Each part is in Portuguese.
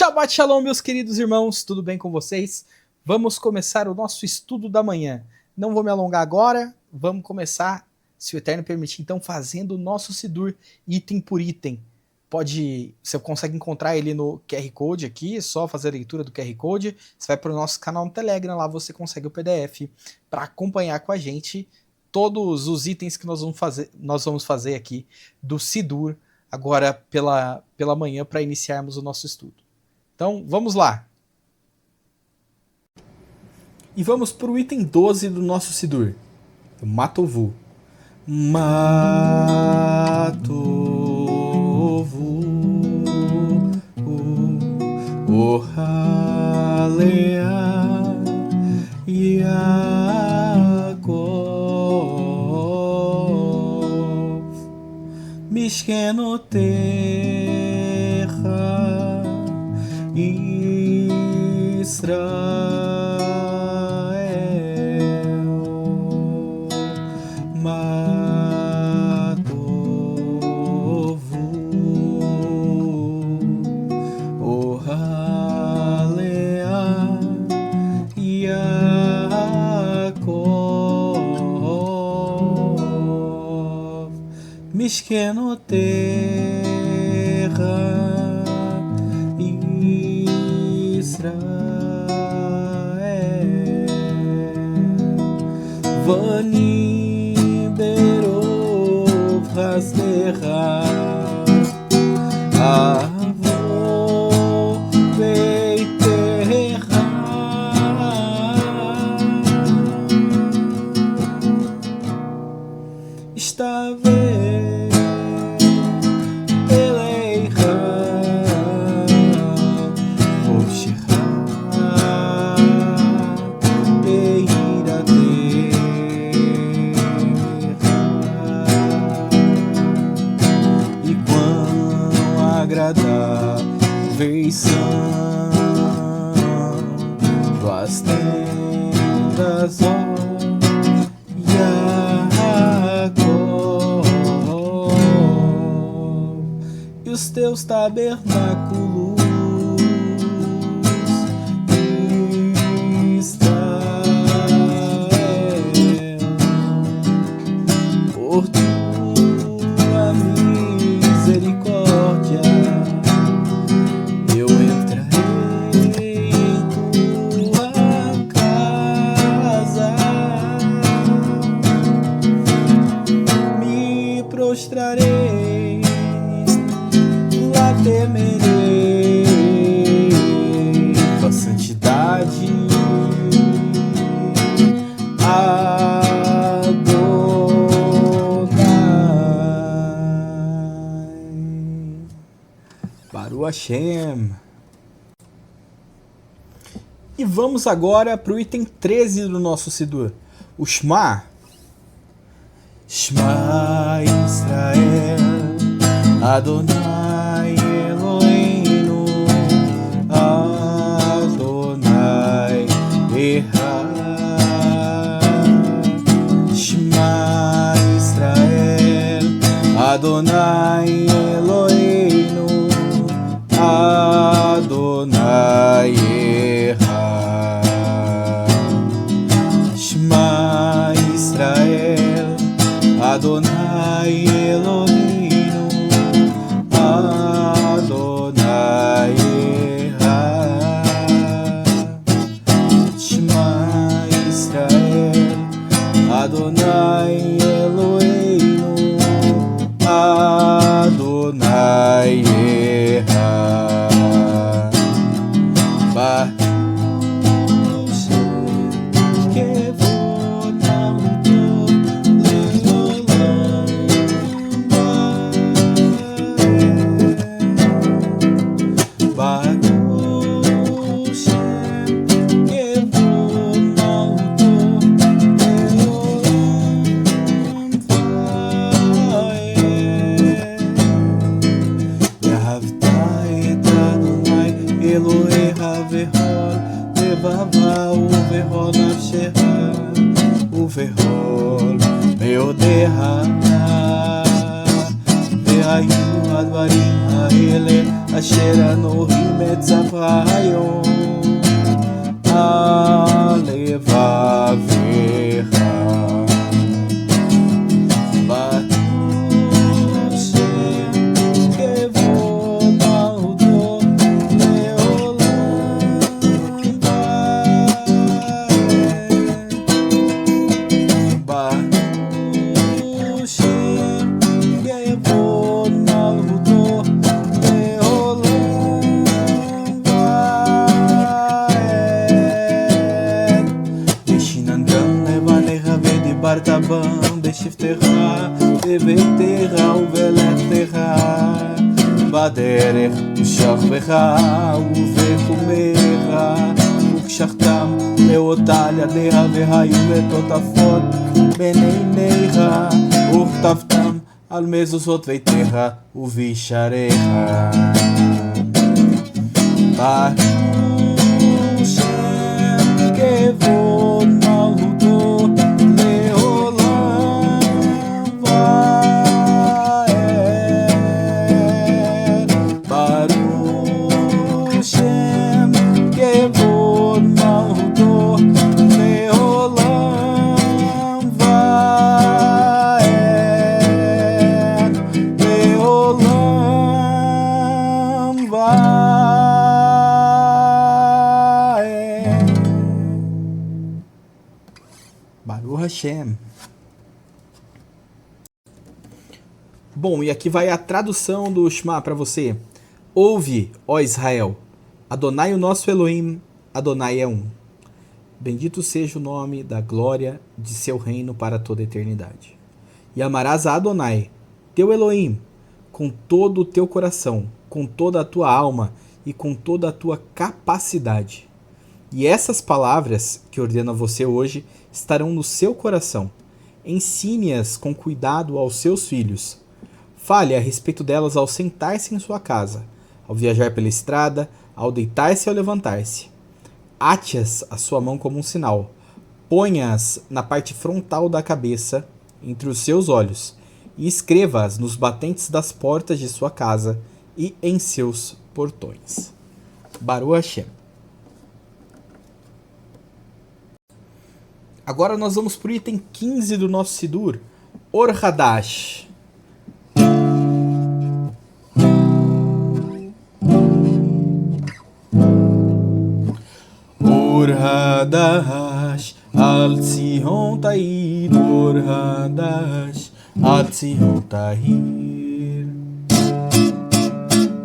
Shabbat Shalom, meus queridos irmãos, tudo bem com vocês? Vamos começar o nosso estudo da manhã. Não vou me alongar agora, vamos começar, se o Eterno permitir, então, fazendo o nosso Sidur, item por item. Você consegue encontrar ele no QR Code aqui, é só fazer a leitura do QR Code. Você vai para o nosso canal no Telegram, lá você consegue o PDF para acompanhar com a gente todos os itens que nós vamos fazer aqui do Sidur, agora pela manhã, para iniciarmos o nosso estudo. Então, vamos lá. E vamos para o item 12 do nosso Sidur, o Matovu. Matovu, Ohalea, Yaakov, Mishkenotecha, Israel, Matovu, Ohalea, Yaakov, Mishkenotecha, Vani berov hasdecha avo beitecha estave eleicha oshicha agradáveis são tuas tendas, ó Yaakov, e os teus tabernáculos, Israel, por tua misericórdia eu entrarei em tua casa, me prostrarei, lá temerei tua santidade, Adonai. Baruch Hashem. E vamos agora para o item 13 do nosso Sidur, o Shema. Shema Israel, Adonai Eloheinu, Adonai Echad. Shema Israel, Adonai Eloheinu, Adonai Echad. Shema Israel, Adonai Eloheinu, Adonai Echad. Shema Israel, Adonai Eloheinu, Adonai Echad. Uverhol meodeha והיו הדברים האלה אשר אנוכי מצווך היום על לבביך. בשבתך בביתך ובלכתך בדרך ושכבך ובקומך וקשחתם לאותה על ידיה והיו לטוטפות בין עיניך וכתבתם על מזוזות ביתך ובישריך. שם כבוד מלכותו Baruch Hashem. Bom, e aqui vai a tradução do Shema para você. Ouve, ó Israel, Adonai o nosso Elohim, Adonai é um. Bendito seja o nome da glória de seu reino para toda a eternidade. E amarás a Adonai, teu Elohim, com todo o teu coração, com toda a tua alma e com toda a tua capacidade. E essas palavras que ordeno a você hoje estarão no seu coração. Ensine-as com cuidado aos seus filhos. Fale a respeito delas ao sentar-se em sua casa, ao viajar pela estrada, ao deitar-se e ao levantar-se. Ate-as a sua mão como um sinal. Ponha-as na parte frontal da cabeça, entre os seus olhos, e escreva-as nos batentes das portas de sua casa e em seus portões. Baruch Hashem. Agora nós vamos para o item 15 do nosso Sidur, Or Hadash. Or Hadash, Al Tzihon Tahir, Or Hadash, Al Tzihon Tahir.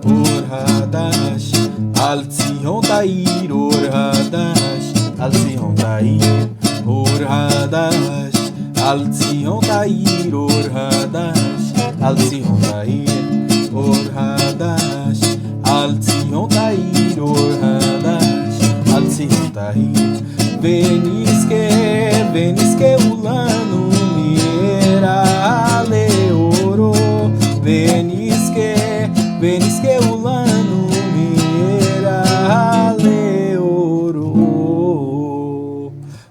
Or Hadash, Al Tzihon Tahir, Or Hadash, Al Tzihon Tahir. Or Hadash, Al Tzihon Tahir, Or Hadash, Al Tzihon Tahir. Or Hadash, Al Tzihon Tahir, Or Hadash, Al Tzihon Tahir. Veniske ulanu miera leoro. Veniske ulanu miera leoro.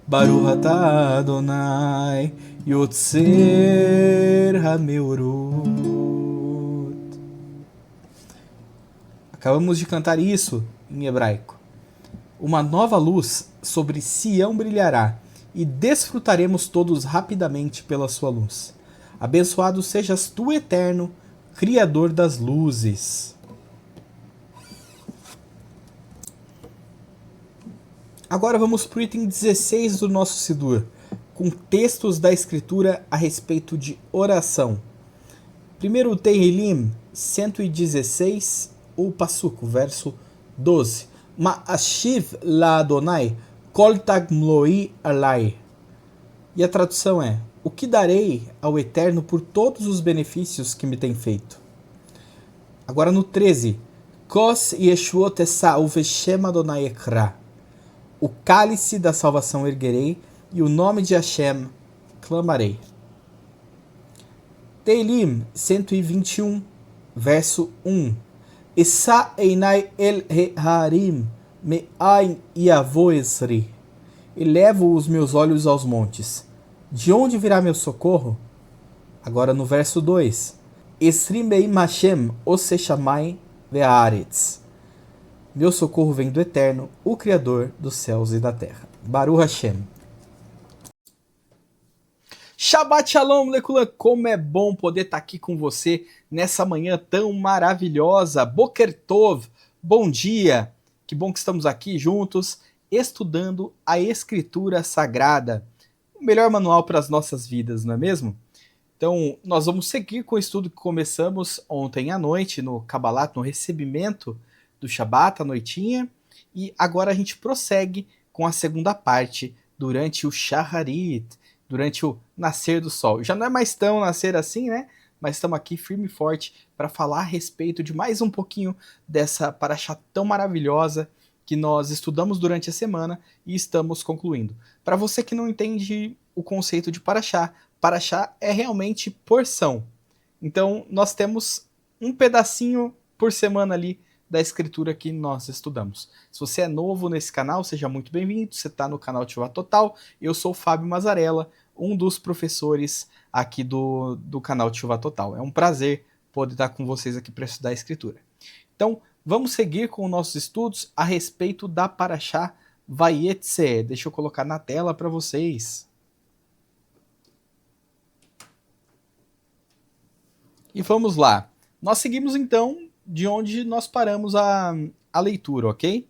Baruch atah Adonai Yotzer HaMeorot. Acabamos de cantar isso em hebraico. Uma nova luz sobre Sião brilhará, e desfrutaremos todos rapidamente pela sua luz. Abençoado sejas tu, Eterno, Criador das luzes. Agora vamos para o item 16 do nosso Sidur, com textos da Escritura a respeito de oração. Primeiro o Tehillim 116, o Passuco, verso 12. Ma'ashiv la Adonai kol tagmloi alai. E a tradução é: o que darei ao Eterno por todos os benefícios que me tem feito? Agora no 13. Kos yeshuot esau veshem Adonai ekra. O cálice da salvação erguerei, e o nome de Hashem clamarei. Tehillim 121, verso 1. Esa einai el harim me'ain yavo esri. Elevo os meus olhos aos montes. De onde virá meu socorro? Agora no verso 2. Esri me'im Hashem osechamai ve'aretz. Meu socorro vem do Eterno, o Criador dos céus e da terra. Baruch Hashem. Shabbat Shalom, Leculan, como é bom poder estar aqui com você nessa manhã tão maravilhosa. Boker Tov, bom dia. Que bom que estamos aqui juntos, estudando a Escritura Sagrada. O melhor manual para as nossas vidas, não é mesmo? Então, nós vamos seguir com o estudo que começamos ontem à noite no Kabbalat, no recebimento do Shabat, à noitinha. E agora a gente prossegue com a segunda parte, durante o Shacharit, durante o nascer do sol. Já não é mais tão nascer assim, né? Mas estamos aqui firme e forte para falar a respeito de mais um pouquinho dessa paraxá tão maravilhosa que nós estudamos durante a semana e estamos concluindo. Para você que não entende o conceito de paraxá, paraxá é realmente porção. Então, nós temos um pedacinho por semana ali da escritura que nós estudamos. Se você é novo nesse canal, seja muito bem-vindo. Você está no canal Teshuvah Total. Eu sou o Fábio Mazzarella, um dos professores aqui do canal Teshuvah Total. É um prazer poder estar com vocês aqui para estudar a escritura. Então, vamos seguir com os nossos estudos a respeito da paraxá Vayetze. Deixa eu colocar na tela para vocês. E vamos lá. Nós seguimos então de onde nós paramos a leitura, ok?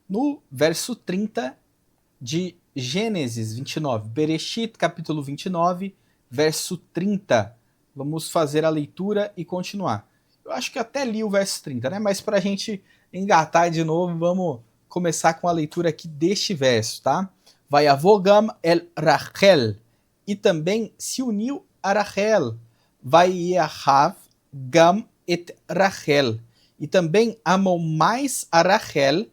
No verso 30 de Gênesis 29. Bereshit, capítulo 29, verso 30. Vamos fazer a leitura e continuar. Eu acho que até li o verso 30, né? Mas para a gente engatar de novo, vamos começar com a leitura aqui deste verso, tá? Vayavogam el Rachel. E também se uniu a Rachel. Vayahav gam et Rachel. E também amou mais a Rachel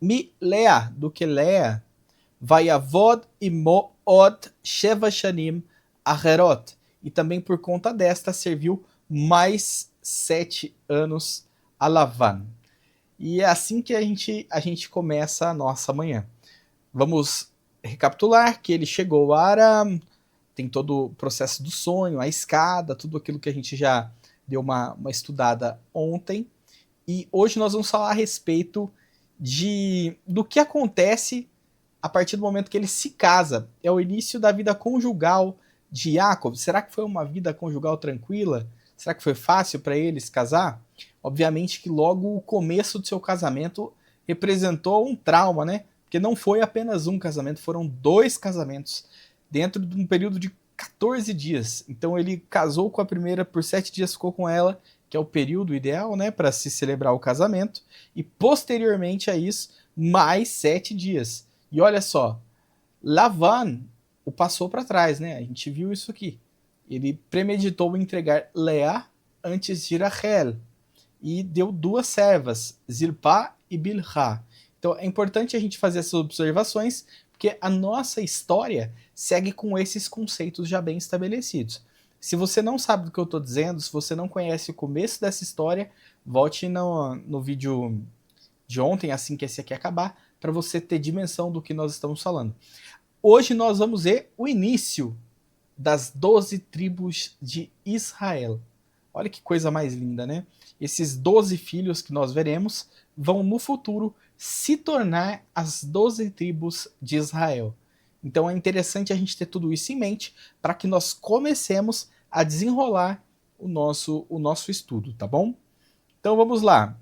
mi Lea do que Lea. Vayavod imo od sheva shanim acherot. E também por conta desta serviu mais 7 anos a Lavan. E é assim que a gente começa a nossa manhã. Vamos recapitular que ele chegou a Aram, tem todo o processo do sonho, a escada, tudo aquilo que a gente já deu uma estudada ontem. E hoje nós vamos falar a respeito do que acontece a partir do momento que ele se casa. É o início da vida conjugal de Jacob. Será que foi uma vida conjugal tranquila? Será que foi fácil para ele se casar? Obviamente que logo o começo do seu casamento representou um trauma, né? Porque não foi apenas um casamento, foram 2 casamentos dentro de um período de 14 dias. Então ele casou com a primeira, por 7 dias ficou com ela, que é o período ideal, né, para se celebrar o casamento, e posteriormente a isso, mais 7 dias. E olha só, Lavan o passou para trás, né? A gente viu isso aqui. Ele premeditou entregar Leá antes de Rachel e deu 2 servas, Zilpá e Bilhá. Então é importante a gente fazer essas observações, porque a nossa história segue com esses conceitos já bem estabelecidos. Se você não sabe do que eu estou dizendo, se você não conhece o começo dessa história, volte no vídeo de ontem, assim que esse aqui acabar, para você ter dimensão do que nós estamos falando. Hoje nós vamos ver o início das 12 tribos de Israel. Olha que coisa mais linda, né? Esses 12 filhos que nós veremos vão no futuro se tornar as 12 tribos de Israel. Então é interessante a gente ter tudo isso em mente para que nós comecemos a desenrolar o nosso estudo, tá bom? Então vamos lá.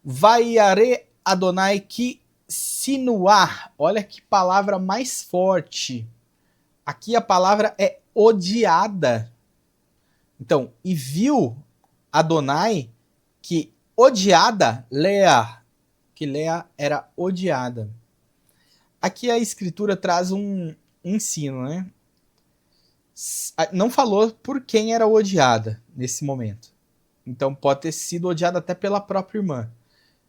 Vaiare Adonai ki sinuar. Olha que palavra mais forte. Aqui a palavra é odiada. Então, e viu Adonai que odiada Lea, que Lea era odiada. Aqui a escritura traz um ensino, né? Não falou por quem era odiada nesse momento. Então pode ter sido odiada até pela própria irmã.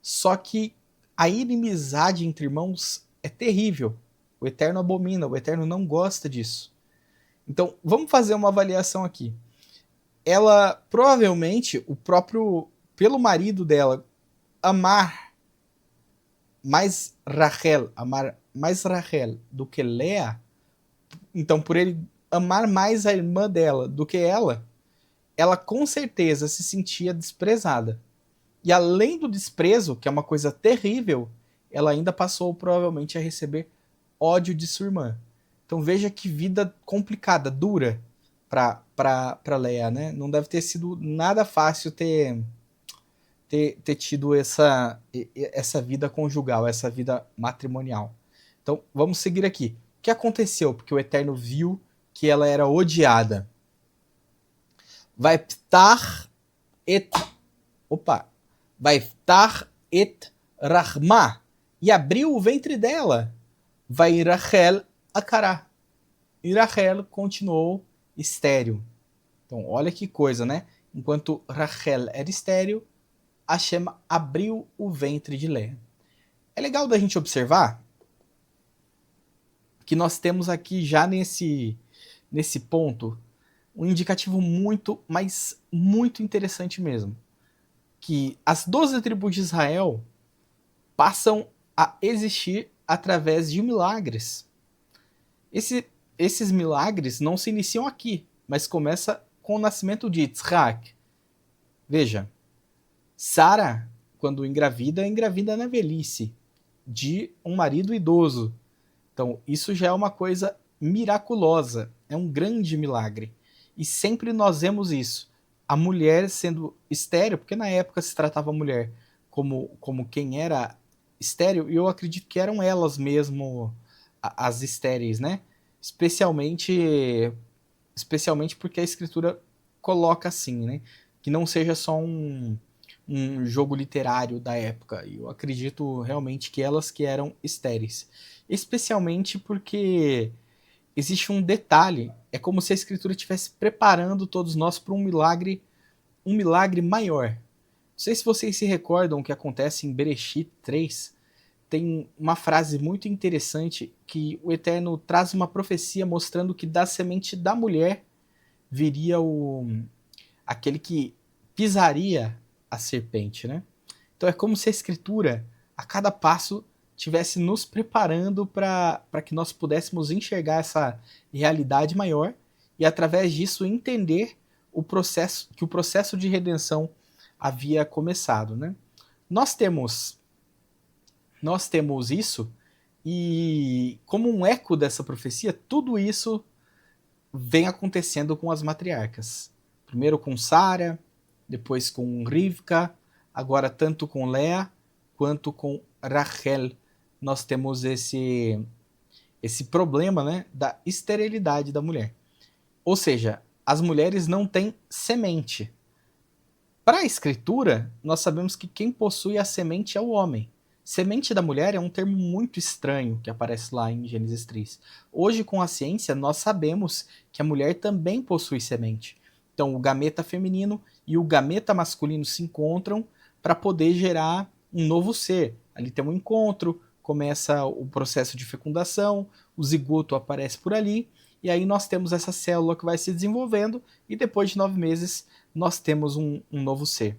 Só que a inimizade entre irmãos é terrível. O Eterno abomina, o Eterno não gosta disso. Então vamos fazer uma avaliação aqui. Ela provavelmente, pelo marido dela, amar mais Rachel do que Lea, então por ele amar mais a irmã dela do que ela com certeza se sentia desprezada. E além do desprezo, que é uma coisa terrível, ela ainda passou provavelmente a receber ódio de sua irmã. Então veja que vida complicada, dura para Leia, né? Não deve ter sido nada fácil ter tido essa vida conjugal, essa vida matrimonial. Então vamos seguir aqui. O que aconteceu? Porque o Eterno viu que ela era odiada. Vai ptar et. Opa! Vai ptar et Rahma. E abriu o ventre dela. Vai Rachel acará. E Rachel continuou estéril. Então, olha que coisa, né? Enquanto Rachel era estéril, Hashem abriu o ventre de Leia. É legal da gente observar que nós temos aqui já nesse ponto um indicativo muito, mas muito interessante mesmo. Que as 12 tribos de Israel passam a existir através de milagres. Esses milagres não se iniciam aqui, mas começa com o nascimento de Yitzhak. Veja, Sara, quando engravida na velhice de um marido idoso. Então, isso já é uma coisa miraculosa, é um grande milagre. E sempre nós vemos isso. A mulher sendo estéril, porque na época se tratava a mulher como quem era estéril, e eu acredito que eram elas mesmo as estéreis, né? Especialmente porque a escritura coloca assim, né? Que não seja só um jogo literário da época. Eu acredito realmente que elas que eram estéreis. Especialmente porque existe um detalhe. É como se a escritura estivesse preparando todos nós para um milagre maior. Não sei se vocês se recordam o que acontece em Bereshit 3. Tem uma frase muito interessante que o Eterno traz uma profecia mostrando que da semente da mulher viria aquele que pisaria a serpente, né? Então é como se a escritura, a cada passo, estivesse nos preparando para que nós pudéssemos enxergar essa realidade maior e através disso entender que o processo de redenção havia começado, né? Nós temos isso e como um eco dessa profecia, tudo isso vem acontecendo com as matriarcas. Primeiro com Sara, depois com Rivka, agora tanto com Leia quanto com Rachel. Nós temos esse problema, né, da esterilidade da mulher. Ou seja, as mulheres não têm semente. Para a escritura, nós sabemos que quem possui a semente é o homem. Semente da mulher é um termo muito estranho que aparece lá em Gênesis 3. Hoje, com a ciência, nós sabemos que a mulher também possui semente. Então, o gameta feminino e o gameta masculino se encontram para poder gerar um novo ser. Ali tem um encontro, começa o processo de fecundação, o zigoto aparece por ali, e aí nós temos essa célula que vai se desenvolvendo, e depois de 9 meses nós temos um novo ser.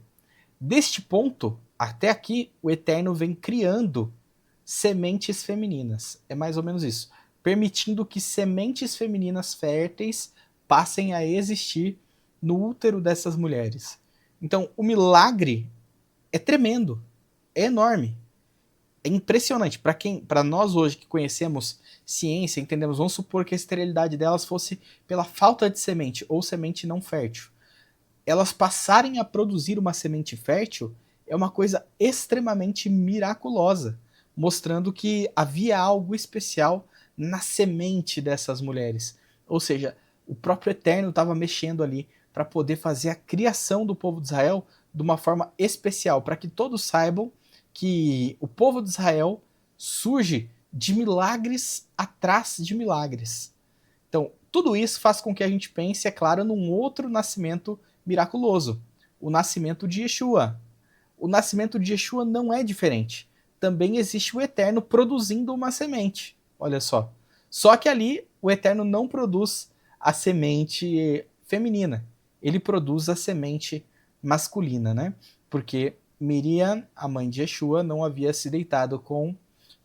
Deste ponto, até aqui, o Eterno vem criando sementes femininas. É mais ou menos isso. Permitindo que sementes femininas férteis passem a existir no útero dessas mulheres. Então, o milagre é tremendo, é enorme, é impressionante. Para nós hoje que conhecemos ciência, entendemos, vamos supor que a esterilidade delas fosse pela falta de semente ou semente não fértil. Elas passarem a produzir uma semente fértil é uma coisa extremamente miraculosa, mostrando que havia algo especial na semente dessas mulheres. Ou seja, o próprio Eterno estava mexendo ali para poder fazer a criação do povo de Israel de uma forma especial, para que todos saibam que o povo de Israel surge de milagres atrás de milagres. Então, tudo isso faz com que a gente pense, é claro, num outro nascimento miraculoso, o nascimento de Yeshua. O nascimento de Yeshua não é diferente. Também existe o Eterno produzindo uma semente. Olha só. Só que ali o Eterno não produz a semente feminina. Ele produz a semente masculina, né? Porque Miriam, a mãe de Yeshua, não havia se deitado com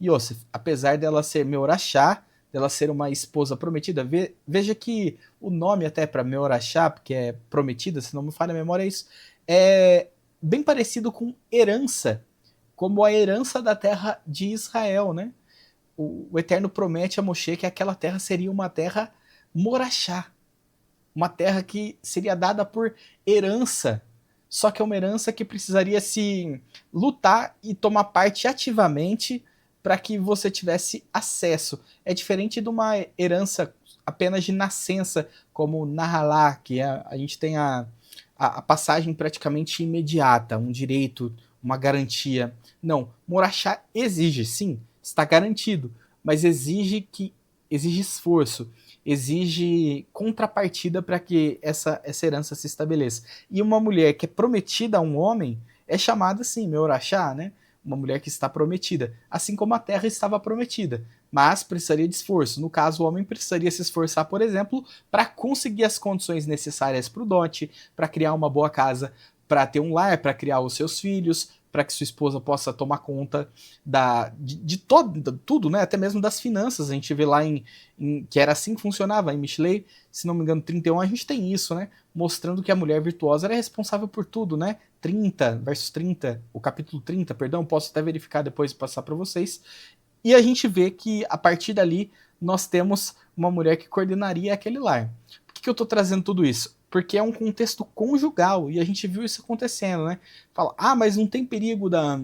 Yosef. Apesar dela ser Meorachá, dela ser uma esposa prometida. Veja que o nome até para Meorachá, porque é prometida, se não me falha a memória, é isso. bem parecido com herança, como a herança da terra de Israel, né? O Eterno promete a Moshe que aquela terra seria uma terra morachá, uma terra que seria dada por herança, só que é uma herança que precisaria se lutar e tomar parte ativamente para que você tivesse acesso. É diferente de uma herança apenas de nascença, como Nahalá, que a gente tem a passagem praticamente imediata, um direito, uma garantia. Não, Morachá exige, sim, está garantido, mas exige esforço, exige contrapartida para que essa herança se estabeleça. E uma mulher que é prometida a um homem é chamada assim, Meorachá, né? Uma mulher que está prometida, assim como a terra estava prometida, mas precisaria de esforço. No caso, o homem precisaria se esforçar, por exemplo, para conseguir as condições necessárias para o dote, para criar uma boa casa, para ter um lar, para criar os seus filhos, para que sua esposa possa tomar conta de tudo, né? Até mesmo das finanças. A gente vê lá que era assim que funcionava. Em Mishlei, se não me engano, 31, a gente tem isso, né? Mostrando que a mulher virtuosa era responsável por tudo, né? 30, versos 30, o capítulo 30, perdão, posso até verificar depois e passar para vocês. E a gente vê que a partir dali nós temos uma mulher que coordenaria aquele lar. Por que eu estou trazendo tudo isso? Porque é um contexto conjugal e a gente viu isso acontecendo, né? Fala, mas não tem perigo da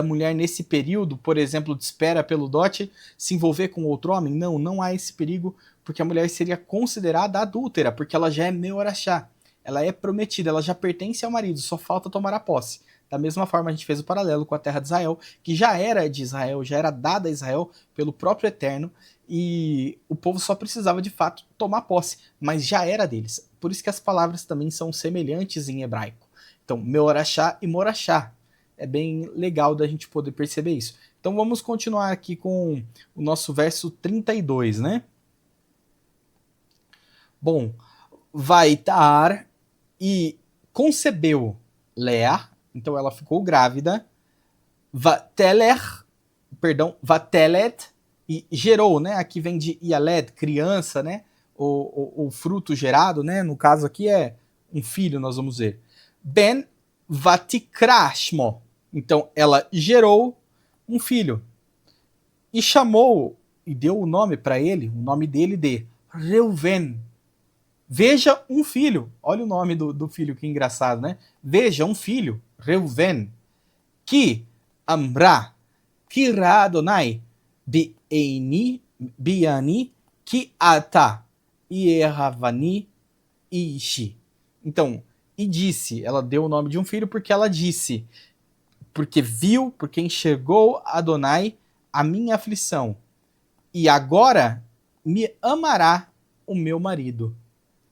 mulher nesse período, por exemplo, de espera pelo dote, se envolver com outro homem? Não, não há esse perigo, porque a mulher seria considerada adúltera, porque ela já é meorachá, ela é prometida, ela já pertence ao marido, só falta tomar a posse. Da mesma forma, a gente fez o paralelo com a terra de Israel, que já era de Israel, já era dada a Israel pelo próprio Eterno, e o povo só precisava de fato tomar posse, mas já era deles. Por isso que as palavras também são semelhantes em hebraico. Então, meorachá e morachá. É bem legal da gente poder perceber isso. Então vamos continuar aqui com o nosso verso 32, né? Bom, Vaitar e concebeu Lea, então ela ficou grávida, Vatelet, e gerou, né? Aqui vem de Yaled, criança, né? O fruto gerado, né? No caso aqui é um filho, nós vamos ver. Ben Vatikrashmo. Então ela gerou um filho e chamou e deu o nome para ele, o nome dele de Reuven. Veja um filho. Olha o nome do filho, que engraçado, né? Veja um filho, Reuven, que Amra, Kira Adonai, Biani, Ki Ata, Iehavani, Ishi. Então, e disse, ela deu o nome de um filho porque ela disse, porque viu, porque enxergou Adonai a minha aflição, e agora me amará o meu marido.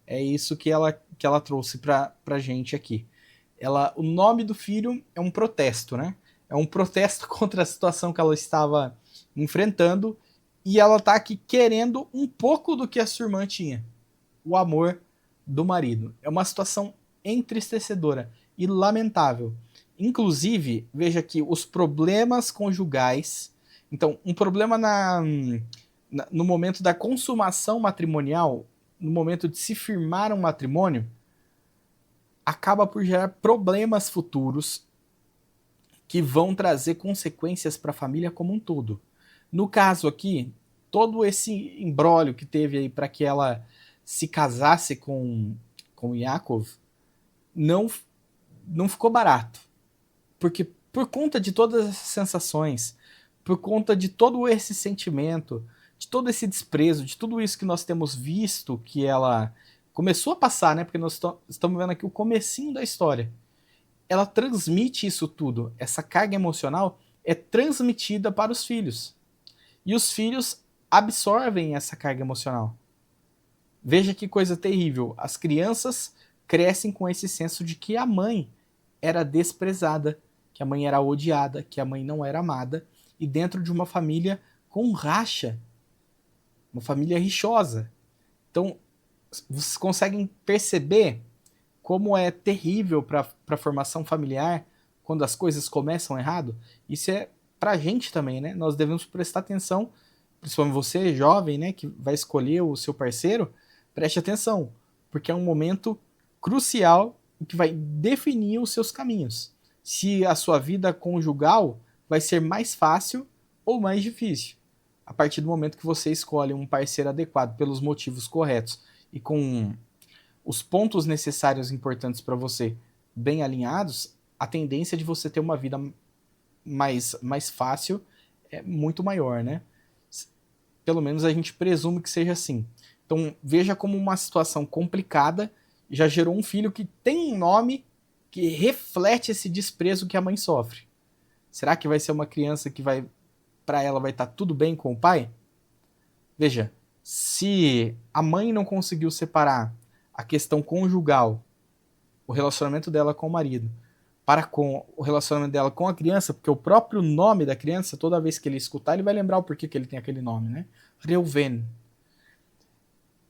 É isso que ela trouxe pra gente aqui. O nome do filho é um protesto, né? É um protesto contra a situação que ela estava enfrentando, e ela tá aqui querendo um pouco do que a sua irmã tinha, o amor do marido. É uma situação entristecedora e lamentável. Inclusive, veja que os problemas conjugais. Então, um problema no momento da consumação matrimonial, no momento de se firmar um matrimônio, acaba por gerar problemas futuros que vão trazer consequências para a família como um todo. No caso aqui, todo esse imbróglio que teve aí para que ela se casasse com Yaakov não ficou barato. Porque por conta de todas essas sensações, por conta de todo esse sentimento, de todo esse desprezo, de tudo isso que nós temos visto que ela começou a passar, né? Porque nós estamos vendo aqui o comecinho da história. Ela transmite isso tudo. Essa carga emocional é transmitida para os filhos. E os filhos absorvem essa carga emocional. Veja que coisa terrível. As crianças crescem com esse senso de que a mãe era desprezada, que a mãe era odiada, que a mãe não era amada, e dentro de uma família com racha, uma família rixosa. Então, vocês conseguem perceber como é terrível para a formação familiar quando as coisas começam errado? Isso é pra gente também, né? Nós devemos prestar atenção, principalmente você, jovem, né, que vai escolher o seu parceiro, preste atenção, porque é um momento crucial o que vai definir os seus caminhos. Se a sua vida conjugal vai ser mais fácil ou mais difícil. A partir do momento que você escolhe um parceiro adequado pelos motivos corretos e com os pontos necessários e importantes para você bem alinhados, a tendência de você ter uma vida mais fácil é muito maior, né? Pelo menos a gente presume que seja assim. Então veja como uma situação complicada já gerou um filho que tem um nome que reflete esse desprezo que a mãe sofre. Será que vai ser uma criança que para ela vai estar tudo bem com o pai? Veja, se a mãe não conseguiu separar a questão conjugal, o relacionamento dela com o marido, para com o relacionamento dela com a criança, porque o próprio nome da criança, toda vez que ele escutar, ele vai lembrar o porquê que ele tem aquele nome, né? Reuven.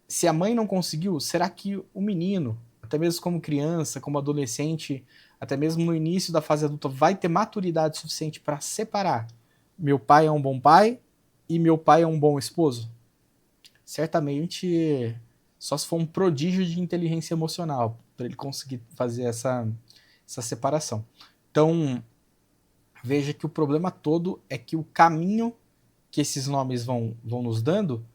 Se a mãe não conseguiu, será que o menino, até mesmo como criança, como adolescente, até mesmo no início da fase adulta, vai ter maturidade suficiente para separar? Meu pai é um bom pai e meu pai é um bom esposo? Certamente, só se for um prodígio de inteligência emocional para ele conseguir fazer essa separação. Então, veja que o problema todo é que o caminho que esses nomes vão nos dando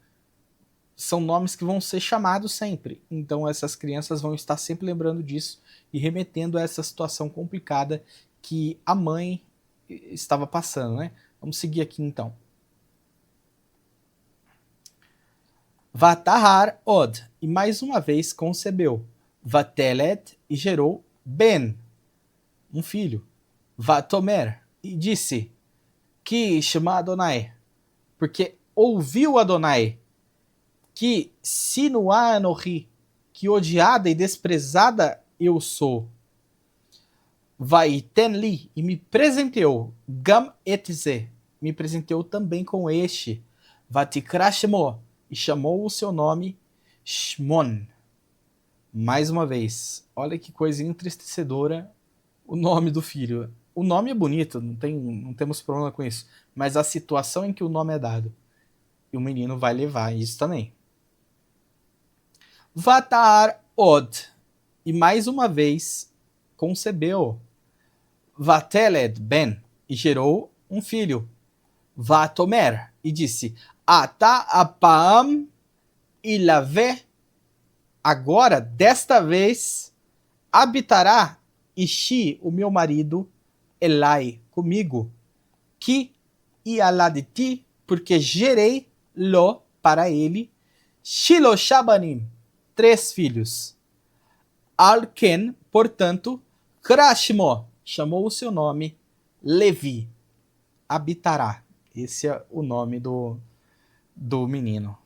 são nomes que vão ser chamados sempre. Então, essas crianças vão estar sempre lembrando disso e remetendo a essa situação complicada que a mãe estava passando, né? Vamos seguir aqui, então. Vatahar od, e mais uma vez concebeu. Vatelet, e gerou Ben, um filho. Vatomer, e disse, que chama Adonai, porque ouviu Adonai, que sinuá anohi, que odiada e desprezada eu sou. Vaiten li, e me presenteou, gam etze, me presenteou também com este. Vatikra shemo, e chamou o seu nome Shmon. Mais uma vez, olha que coisa entristecedora o nome do filho. O nome é bonito, não temos problema com isso, mas a situação em que o nome é dado. E o menino vai levar isso também. Vatar od, e mais uma vez concebeu. Vateled ben, e gerou um filho. Vatomer, e disse, Ata apam ilave, agora, desta vez, habitará Ishi, o meu marido, Elai, comigo, que ialaditi, porque gerei lo para ele, Shiloshabanim, 3 filhos. Alken, portanto, Krashmo, chamou o seu nome, Levi, habitará. Esse é o nome do menino.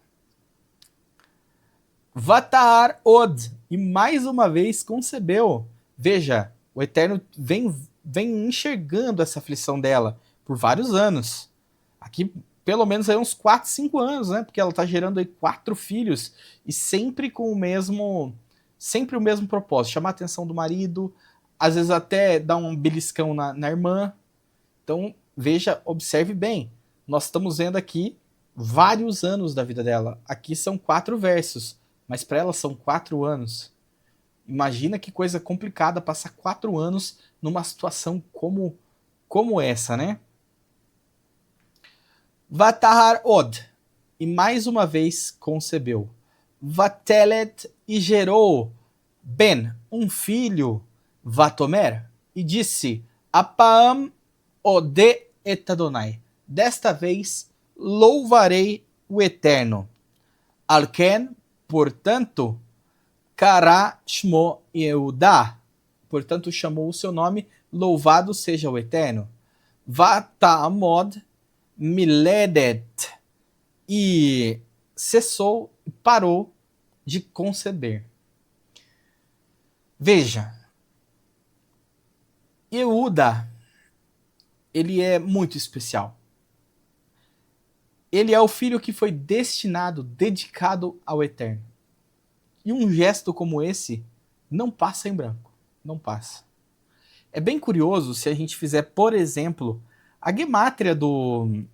Vatar od, e mais uma vez concebeu. Veja, o Eterno vem enxergando essa aflição dela por vários anos. Aqui, pelo menos aí uns 4, 5 anos, né? Porque ela está gerando aí 4 filhos e sempre com o mesmo propósito, chamar a atenção do marido, às vezes até dar um beliscão na irmã. Então, veja, observe bem. Nós estamos vendo aqui vários anos da vida dela. Aqui são 4 versos, mas para ela são 4 anos. Imagina que coisa complicada passar 4 anos numa situação como essa, né? Vatahar od, e mais uma vez concebeu. Vatelet, e gerou Ben, um filho. Vatomer, e disse, Apam ode et Adonai, desta vez louvarei o Eterno. Alken, portanto, Kara Shmo Yehuda, portanto chamou o seu nome, louvado seja o Eterno. Vatamod miledet, e cessou, parou de conceber. Veja, Yehuda, ele é muito especial. Ele é o filho que foi destinado, dedicado ao Eterno. E um gesto como esse não passa em branco. Não passa. É bem curioso se a gente fizer, por exemplo, a gemátria do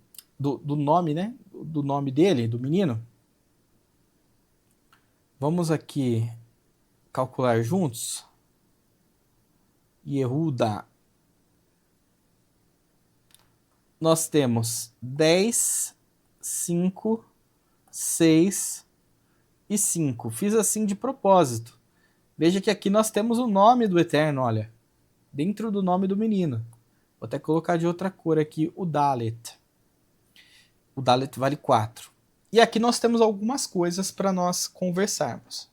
nome, né? Do nome dele, do menino. Vamos aqui calcular juntos. Yehuda. Nós temos 10, 5, 6 e 5. Fiz assim de propósito. Veja que aqui nós temos o nome do Eterno, olha. Dentro do nome do menino. Vou até colocar de outra cor aqui o Dalet. O Dalet vale 4. E aqui nós temos algumas coisas para nós conversarmos.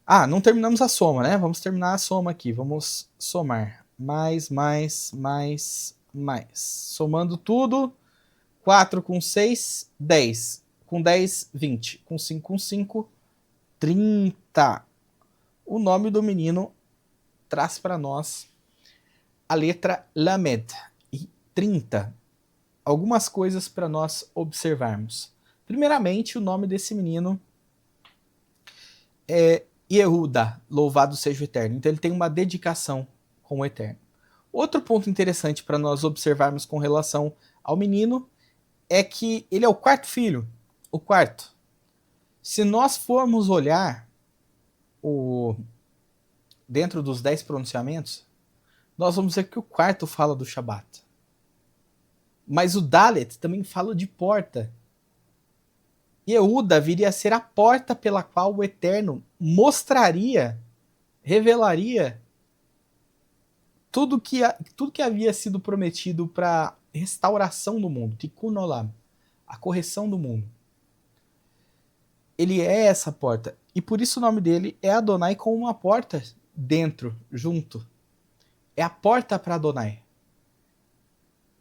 Ah, não terminamos a soma, né? Vamos terminar a soma aqui. Vamos somar. Mais. Somando tudo. 4 com 6, 10. Com 10, 20. Com 5, 30. O nome do menino traz para nós a letra Lamed. E 30. Algumas coisas para nós observarmos. Primeiramente, o nome desse menino é Yehuda, louvado seja o Eterno. Então ele tem uma dedicação com o Eterno. Outro ponto interessante para nós observarmos com relação ao menino é que ele é o quarto filho. O quarto. Se nós formos olhar dentro dos 10 pronunciamentos, nós vamos ver que o quarto fala do Shabat. Mas o Dalet também fala de porta. Yehuda viria a ser a porta pela qual o Eterno mostraria, revelaria tudo que havia sido prometido para restauração do mundo, Tikkun Olam, a correção do mundo. Ele é essa porta. E por isso o nome dele é Adonai com uma porta dentro, junto. É a porta para Adonai.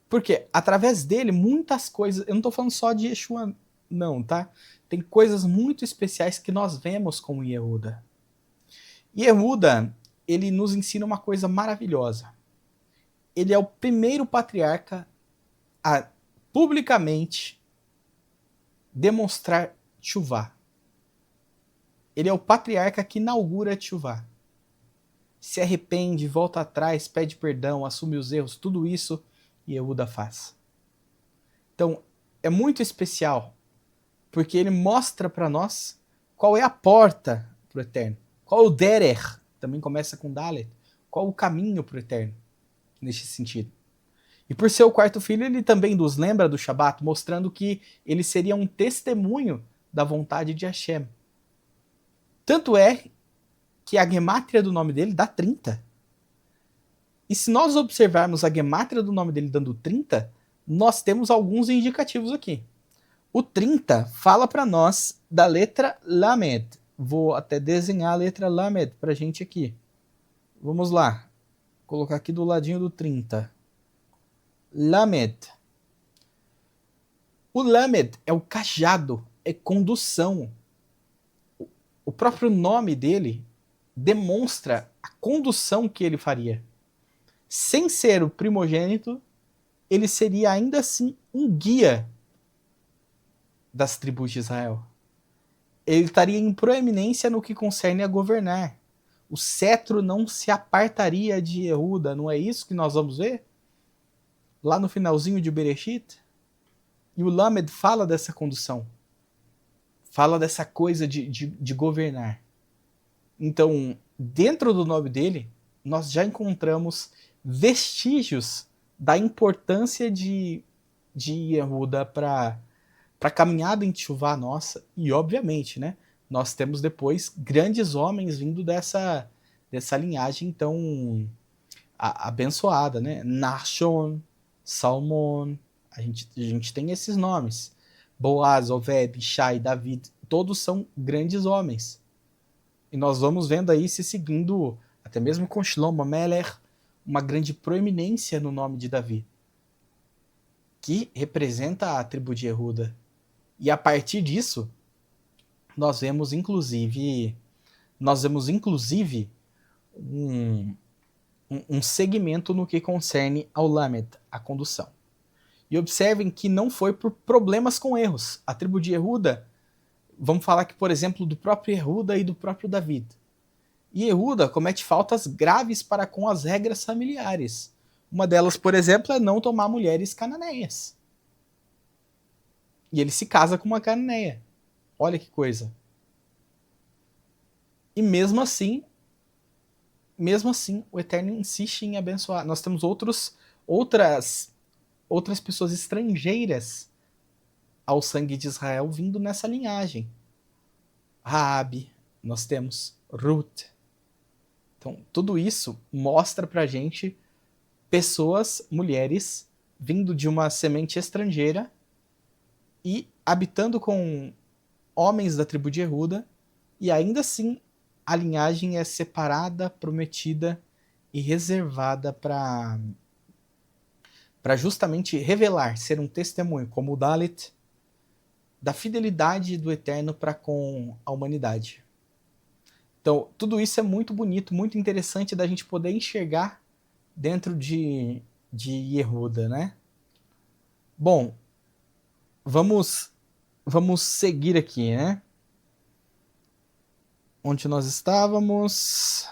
Porque através dele, muitas coisas... Eu não estou falando só de Yeshua, não, tá? Tem coisas muito especiais que nós vemos com Yehuda. Yehuda, ele nos ensina uma coisa maravilhosa. Ele é o primeiro patriarca a publicamente demonstrar tchuvá. Ele é o patriarca que inaugura tchuvá. Se arrepende, volta atrás, pede perdão, assume os erros, tudo isso Yehuda faz. Então, é muito especial, porque ele mostra para nós qual é a porta para o Eterno. Qual é o Derer, também começa com Dalet. Qual o caminho para o Eterno, nesse sentido. E por ser o quarto filho, ele também nos lembra do Shabat, mostrando que ele seria um testemunho da vontade de Hashem. Tanto é que a gemátria do nome dele dá 30. E se nós observarmos a gemátria do nome dele dando 30, nós temos alguns indicativos aqui. O 30 fala para nós da letra Lamed. Vou até desenhar a letra Lamed para a gente aqui. Vamos lá. Vou colocar aqui do ladinho do 30. Lamed. O Lamed é o cajado, é condução. O próprio nome dele demonstra a condução que ele faria. Sem ser o primogênito, ele seria ainda assim um guia das tribos de Israel. Ele estaria em proeminência no que concerne a governar. O cetro não se apartaria de Yehuda, não é isso que nós vamos ver? Lá no finalzinho de Bereshit? E o Lamed fala dessa condução. Fala dessa coisa de governar. Então, dentro do nome dele, nós já encontramos vestígios da importância de Yehuda para a caminhada em Teshuvá nossa. E, obviamente, né, nós temos depois grandes homens vindo dessa linhagem tão abençoada. Né? Nachshon, Salmon, a gente tem esses nomes. Boaz, Oved, Shai, David, todos são grandes homens. E nós vamos vendo aí se seguindo, até mesmo com Shlomo Meler, uma grande proeminência no nome de Davi, que representa a tribo de Yehuda. E a partir disso, nós vemos inclusive um segmento no que concerne ao Lamed, a condução. E observem que não foi por problemas com erros. A tribo de Yehuda, vamos falar aqui, por exemplo, do próprio Yehuda e do próprio David. E Yehuda comete faltas graves para com as regras familiares. Uma delas, por exemplo, é não tomar mulheres cananeias. E ele se casa com uma cananeia. Olha que coisa. E mesmo assim, mesmo assim, o Eterno insiste em abençoar. Nós temos outras pessoas estrangeiras ao sangue de Israel vindo nessa linhagem. Raabe, nós temos Ruth. Então, tudo isso mostra pra gente pessoas, mulheres, vindo de uma semente estrangeira e habitando com homens da tribo de Yehuda, e ainda assim a linhagem é separada, prometida e reservada para justamente revelar, ser um testemunho, como o Dalet, da fidelidade do Eterno para com a humanidade. Então, tudo isso é muito bonito, muito interessante da gente poder enxergar dentro de Yehuda, né? Bom, vamos seguir aqui, né? Onde nós estávamos?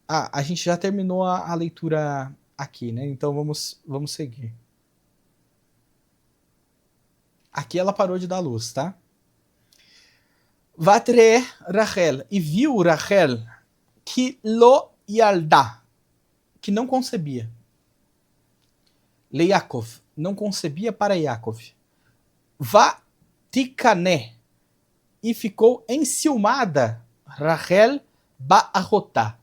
A gente já terminou a leitura aqui, né? Então vamos seguir. Aqui ela parou de dar luz, tá? Vatre Rachel, e viu Rachel que lo yalda, que não concebia. Le Yaakov, não concebia para Yaakov. Vatikane, e ficou enciumada Rachel ba'arotá.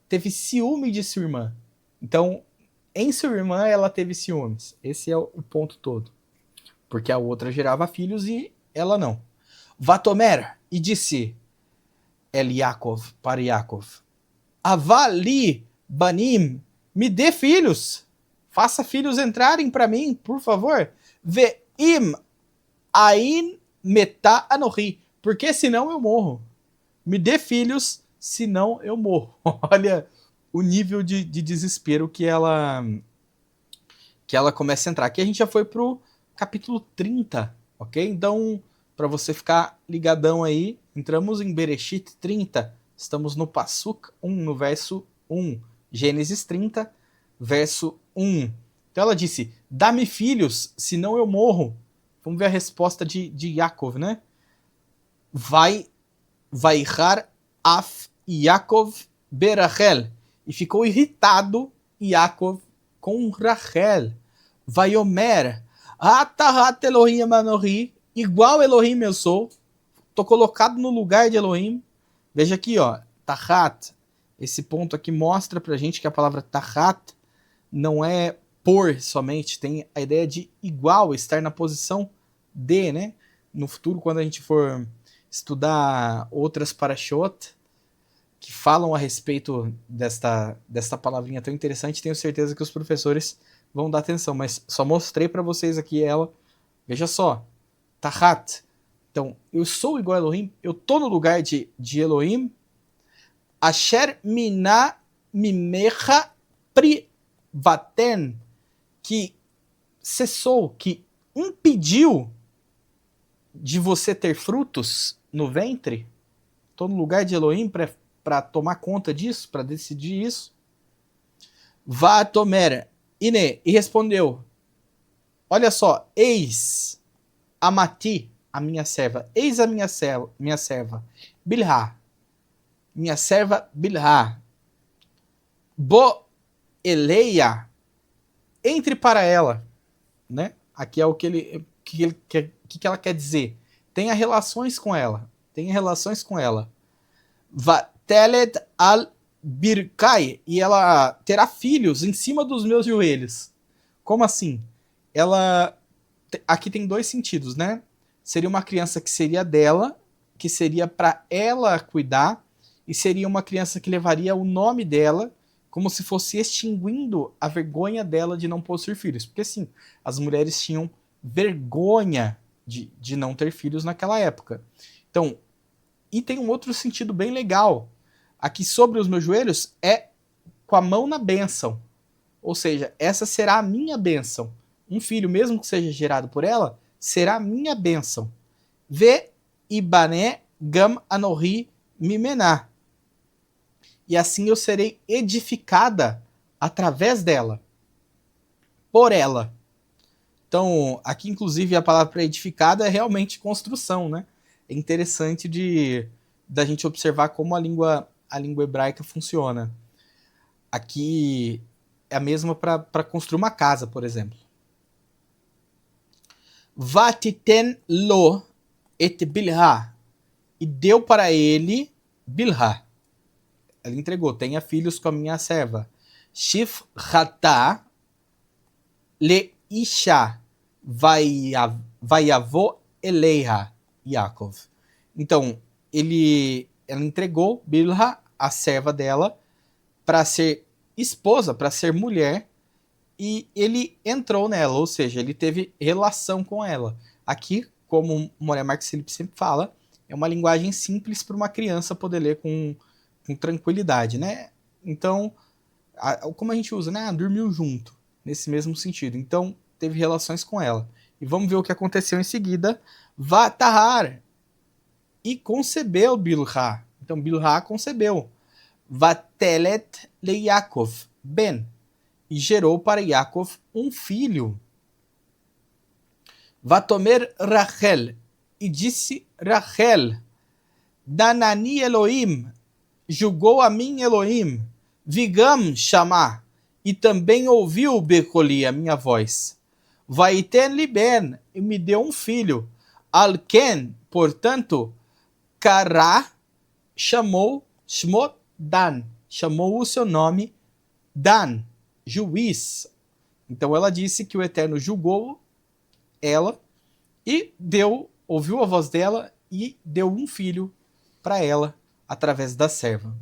Teve ciúme de sua irmã. Então, em sua irmã ela teve ciúmes. Esse é o ponto todo. Porque a outra gerava filhos e ela não. Vatomer, e disse El Yaakov para Yaakov: Avali banim, me dê filhos. Faça filhos entrarem para mim, por favor. Ve'im ain metá anohi, porque senão eu morro. Me dê filhos, senão eu morro. Olha o nível de desespero que ela começa a entrar. Aqui a gente já foi pro capítulo 30, ok? Então, para você ficar ligadão aí, entramos em Bereshit 30, estamos no Passuk 1, no verso 1. Gênesis 30, verso 1. Então ela disse: dá-me filhos, senão eu morro. Vamos ver a resposta de Yaakov, né? Vaichar af Yaakov berachel. E ficou irritado Yaakov com Rachel. Vaiomer, atahat Elohim amanohi, igual Elohim eu sou. Estou colocado no lugar de Elohim. Veja aqui, ó, tahat. Esse ponto aqui mostra pra gente que a palavra tahat não é por somente, tem a ideia de igual, estar na posição de, né? No futuro, quando a gente for estudar outras parashot que falam a respeito desta palavrinha tão interessante, tenho certeza que os professores vão dar atenção, mas só mostrei para vocês aqui ela. Veja só, tahat. Então, eu sou igual a Elohim, eu tô no lugar de Elohim. Asher mina mimecha privaten, que cessou, que impediu de você ter frutos no ventre. Estou no lugar de Elohim para tomar conta disso, para decidir isso. Vatomer, ine, e respondeu: olha só, eis amati, a minha serva, eis a minha serva, Bilhá, minha serva Bilhá, bo eleia, entre para ela, né? Aqui é o que ela quer dizer. Tenha relações com ela. Tenha relações com ela. Vatelet al birkai, e ela terá filhos em cima dos meus joelhos. Como assim? Ela, aqui tem dois sentidos, né? Seria uma criança que seria dela, que seria para ela cuidar, e seria uma criança que levaria o nome dela, como se fosse extinguindo a vergonha dela de não possuir filhos. Porque sim, as mulheres tinham vergonha de não ter filhos naquela época. Então, e tem um outro sentido bem legal. Aqui sobre os meus joelhos é com a mão na bênção. Ou seja, essa será a minha bênção. Um filho, mesmo que seja gerado por ela, será a minha bênção. Ve ibané gam anohi mimená. E assim eu serei edificada através dela. Por ela. Então, aqui inclusive a palavra para edificada é realmente construção, né? É interessante da gente observar como a língua a língua hebraica funciona. Aqui é a mesma para construir uma casa, por exemplo. Vatiten lo et Bilhá. E deu para ele Bilhá. Ela entregou, tenha filhos com a minha serva. Shifratá le isha vaiavô eleiha Yaakov. Então, ela entregou Bilhá, a serva dela, para ser esposa, para ser mulher, e ele entrou nela, ou seja, ele teve relação com ela. Aqui, como o Moré Marques Felipe sempre fala, é uma linguagem simples para uma criança poder ler com tranquilidade, né? Então, como a gente usa, né? Dormiu junto, nesse mesmo sentido. Então, teve relações com ela. E vamos ver o que aconteceu em seguida. Vatahar, e concebeu Bilhá. Então, Bilhá concebeu. Vatelet le Yaakov ben, e gerou para Yaakov um filho. Vatomer Rachel, e disse Rachel, Danani Elohim, julgou a mim Elohim, Vigam chamar, e também ouviu Becoli, a minha voz. Vaiten liben, e me deu um filho. Alken, portanto, Kará chamou Shmot Dan, chamou o seu nome Dan, juiz. Então ela disse que o Eterno julgou ela e ouviu a voz dela e deu um filho para ela através da serva.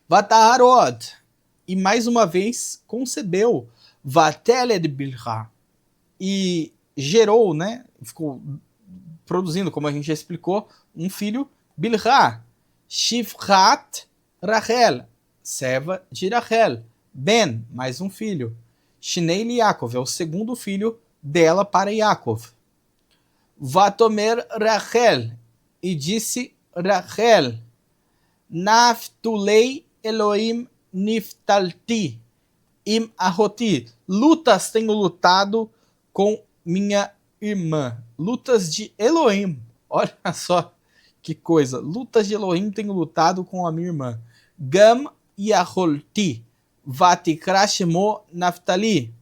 Vataharod, e mais uma vez concebeu Vateled Bilhá, e gerou, né, ficou produzindo, como a gente já explicou, um filho Bilhá. Shifrat Rachel, serva de Rachel. Ben, mais um filho. Shnei Yaakov, é o segundo filho dela para Yaakov. Vatomer Rachel, e disse Rachel, Naftulei Elohim niftalti im ahoti. Lutas tenho lutado com minha irmã. Lutas de Elohim. Olha só que coisa. Lutas de Elohim tenho lutado com a minha irmã. Gam yaholti vatikra shemo Naftali.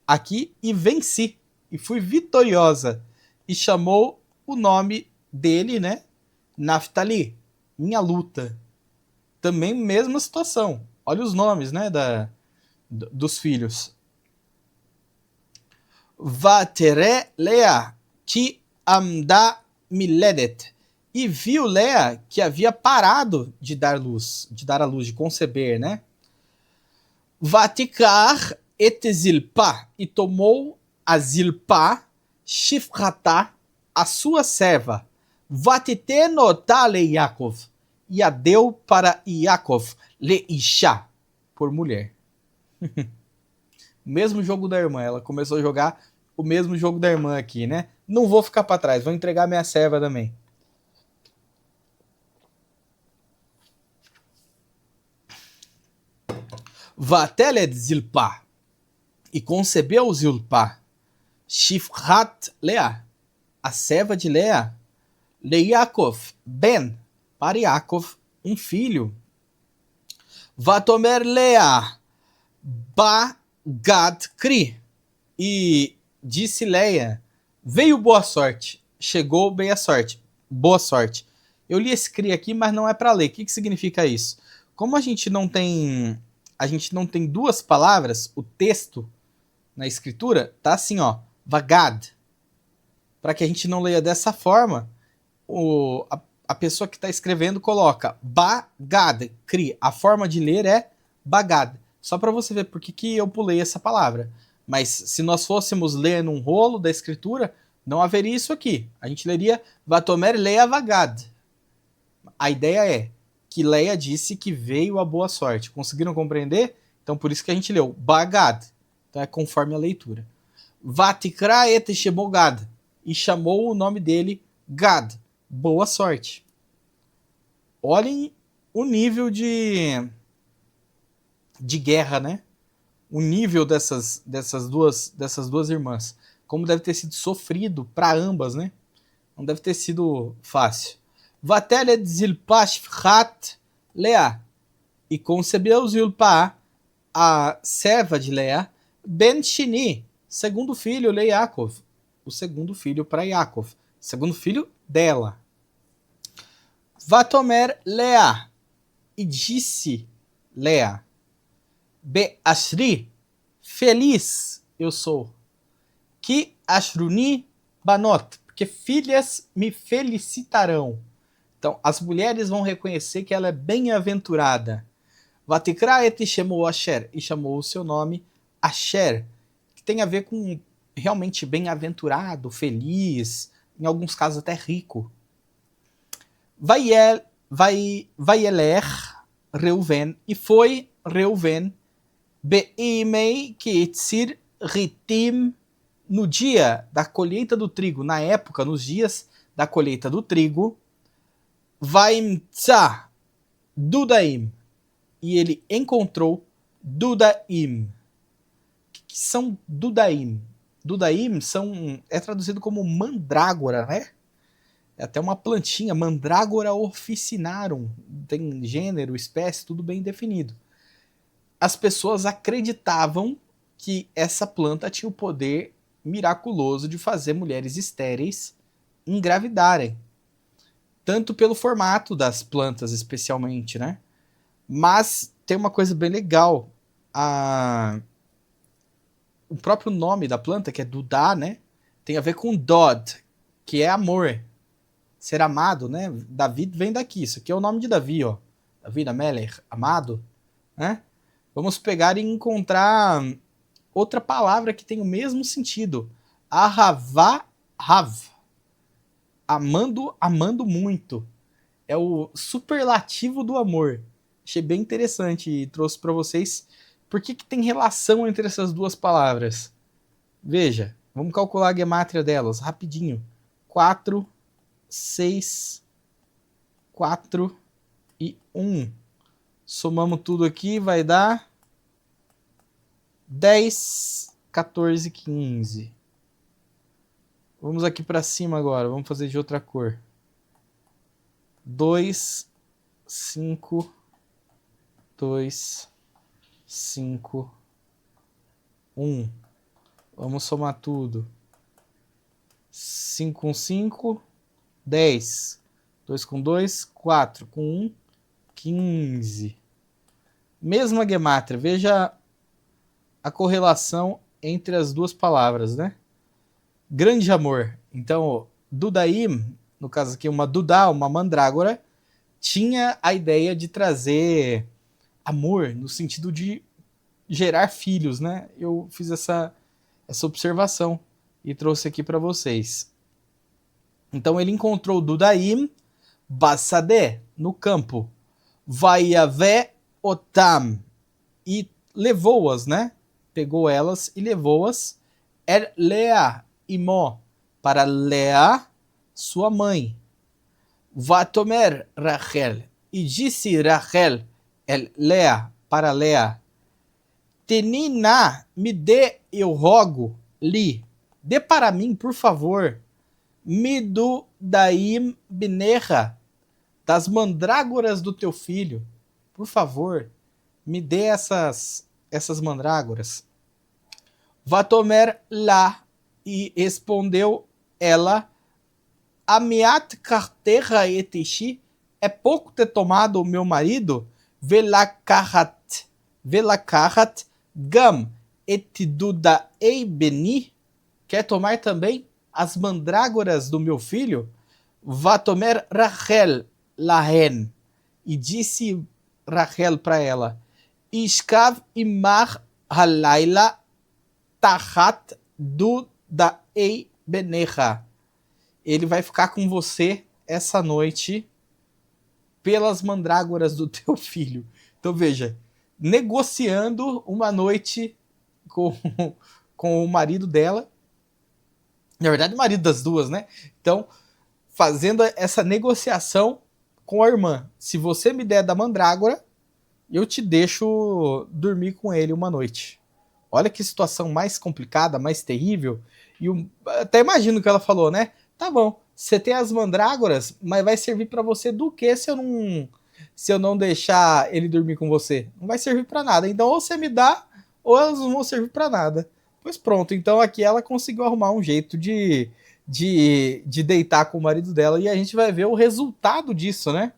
Aqui, e venci. E fui vitoriosa. E chamou o nome dele, né? Naftali. Minha luta. Também mesma situação. Olha os nomes, né? Dos filhos. Vatere Lea ki amda miledet. E viu Lea que havia parado de dar à luz, de conceber, né? Vatikar et Zilpá, e tomou a Zilpá, Shifratá, a sua serva, Vatitenotá le Yaakov, e a deu para Yaakov, le Isha, por mulher. Mesmo jogo da irmã, ela começou a jogar o mesmo jogo da irmã aqui, né? Não vou ficar para trás, vou entregar minha serva também. Vateled Zilpá, e concebeu Zilpá, Shifrat Lea, a serva de Lea, le Yaakov, Ben, para Yaakov, um filho. Vatomer Lea, Bagad Kri, e disse Leia, veio boa sorte, chegou bem a sorte, boa sorte. Eu li esse Kri aqui, mas não é para ler. O que significa isso? Como a gente não tem duas palavras, o texto na escritura tá assim, ó, vagad. Para que a gente não leia dessa forma, a pessoa que está escrevendo coloca bagad, Kri. A forma de ler é bagad. Só para você ver por que eu pulei essa palavra. Mas se nós fôssemos ler num rolo da escritura, não haveria isso aqui. A gente leria Vatomer Leia Vagad. A ideia é que Leia disse que veio a boa sorte. Conseguiram compreender? Então por isso que a gente leu Bagad. Então é conforme a leitura. Vatikra et Shemogad, e chamou o nome dele Gad, boa sorte. Olhem o nível de guerra, né? O nível dessas duas irmãs. Como deve ter sido sofrido para ambas, né? Não deve ter sido fácil. Vateled Zilpá Shifrat Leá. E concebeu Zilpá, a serva de Leá, Ben Shini, segundo filho, Yaakov, o segundo filho para Yaakov, segundo filho dela. Vatomer Leá, e disse Leá, Be'ashri, feliz eu sou, que Ashruni Banot, porque filhas me felicitarão. Então, as mulheres vão reconhecer que ela é bem-aventurada. Vatikra et chamou Asher, e chamou o seu nome Asher, que tem a ver com realmente bem-aventurado, feliz, em alguns casos até rico. Vaieler Reuven, e foi Reuven, Beimei Keitzir Ritim, no dia da colheita do trigo, na época, nos dias da colheita do trigo, Vaimtza Dudaim, e ele encontrou Dudaim. O que são Dudaim? Dudaim é traduzido como mandrágora, né? É até uma plantinha, Mandrágora officinarum, tem gênero, espécie, tudo bem definido. As pessoas acreditavam que essa planta tinha o poder miraculoso de fazer mulheres estéreis engravidarem. Tanto pelo formato das plantas, especialmente, né? Mas tem uma coisa bem legal. O próprio nome da planta, que é Dudá, né? Tem a ver com Dod, que é amor. Ser amado, né? Davi vem daqui. Isso aqui é o nome de Davi, ó. Davi da Meller, amado, né? Vamos pegar e encontrar outra palavra que tem o mesmo sentido. Ahavá Rav. Amando muito. É o superlativo do amor. Achei bem interessante e trouxe para vocês por que tem relação entre essas duas palavras. Veja, vamos calcular a gemátria delas rapidinho. 4, 6, 4 e 1. Somamos tudo aqui, vai dar 10, 14, 15. Vamos aqui para cima agora, vamos fazer de outra cor. 2, 5, 2, 5, 1. Vamos somar tudo. 5 com 5, 10. 2 com 2, 4. Com 1, 15. Mesma gemátria. Veja a correlação entre as duas palavras, né? Grande amor. Então, Dudaim, no caso aqui, uma Dudá, uma mandrágora, tinha a ideia de trazer amor no sentido de gerar filhos, né? Eu fiz essa observação e trouxe aqui para vocês. Então ele encontrou Dudaim Bassadé, no campo, Vaiavé Otam, e levou-as, né? Pegou elas e levou-as, Lea Imó, para Lea, sua mãe. Vatomer Rachel, e disse Rachel, Lea, para Lea, Tenina, me dê, eu rogo, li, dê para mim, por favor, Midu Daim Binerra, das mandrágoras do teu filho, por favor, me dê essas mandrágoras. Vatomer lá, e respondeu ela, Amiat carterra etishi, é pouco ter tomado o meu marido, velakahat gam etiduda ei beni, quer tomar também as mandrágoras do meu filho? Vatomer Rachel lahen, e disse Rachel para ela, Ishkav imar halayla tahat dudaei benecha, ele vai ficar com você essa noite pelas mandrágoras do teu filho. Então veja, negociando uma noite com o marido dela, na verdade o marido das duas, né? Então, fazendo essa negociação com a irmã. Se você me der da mandrágora, eu te deixo dormir com ele uma noite. Olha que situação mais complicada, mais terrível. E até imagino o que ela falou, né? Tá bom, você tem as mandrágoras, mas vai servir para você do que se eu se eu não deixar ele dormir com você? Não vai servir para nada. Então, ou você me dá, ou elas não vão servir para nada. Pois pronto, então aqui ela conseguiu arrumar um jeito de deitar com o marido dela, e a gente vai ver o resultado disso, né?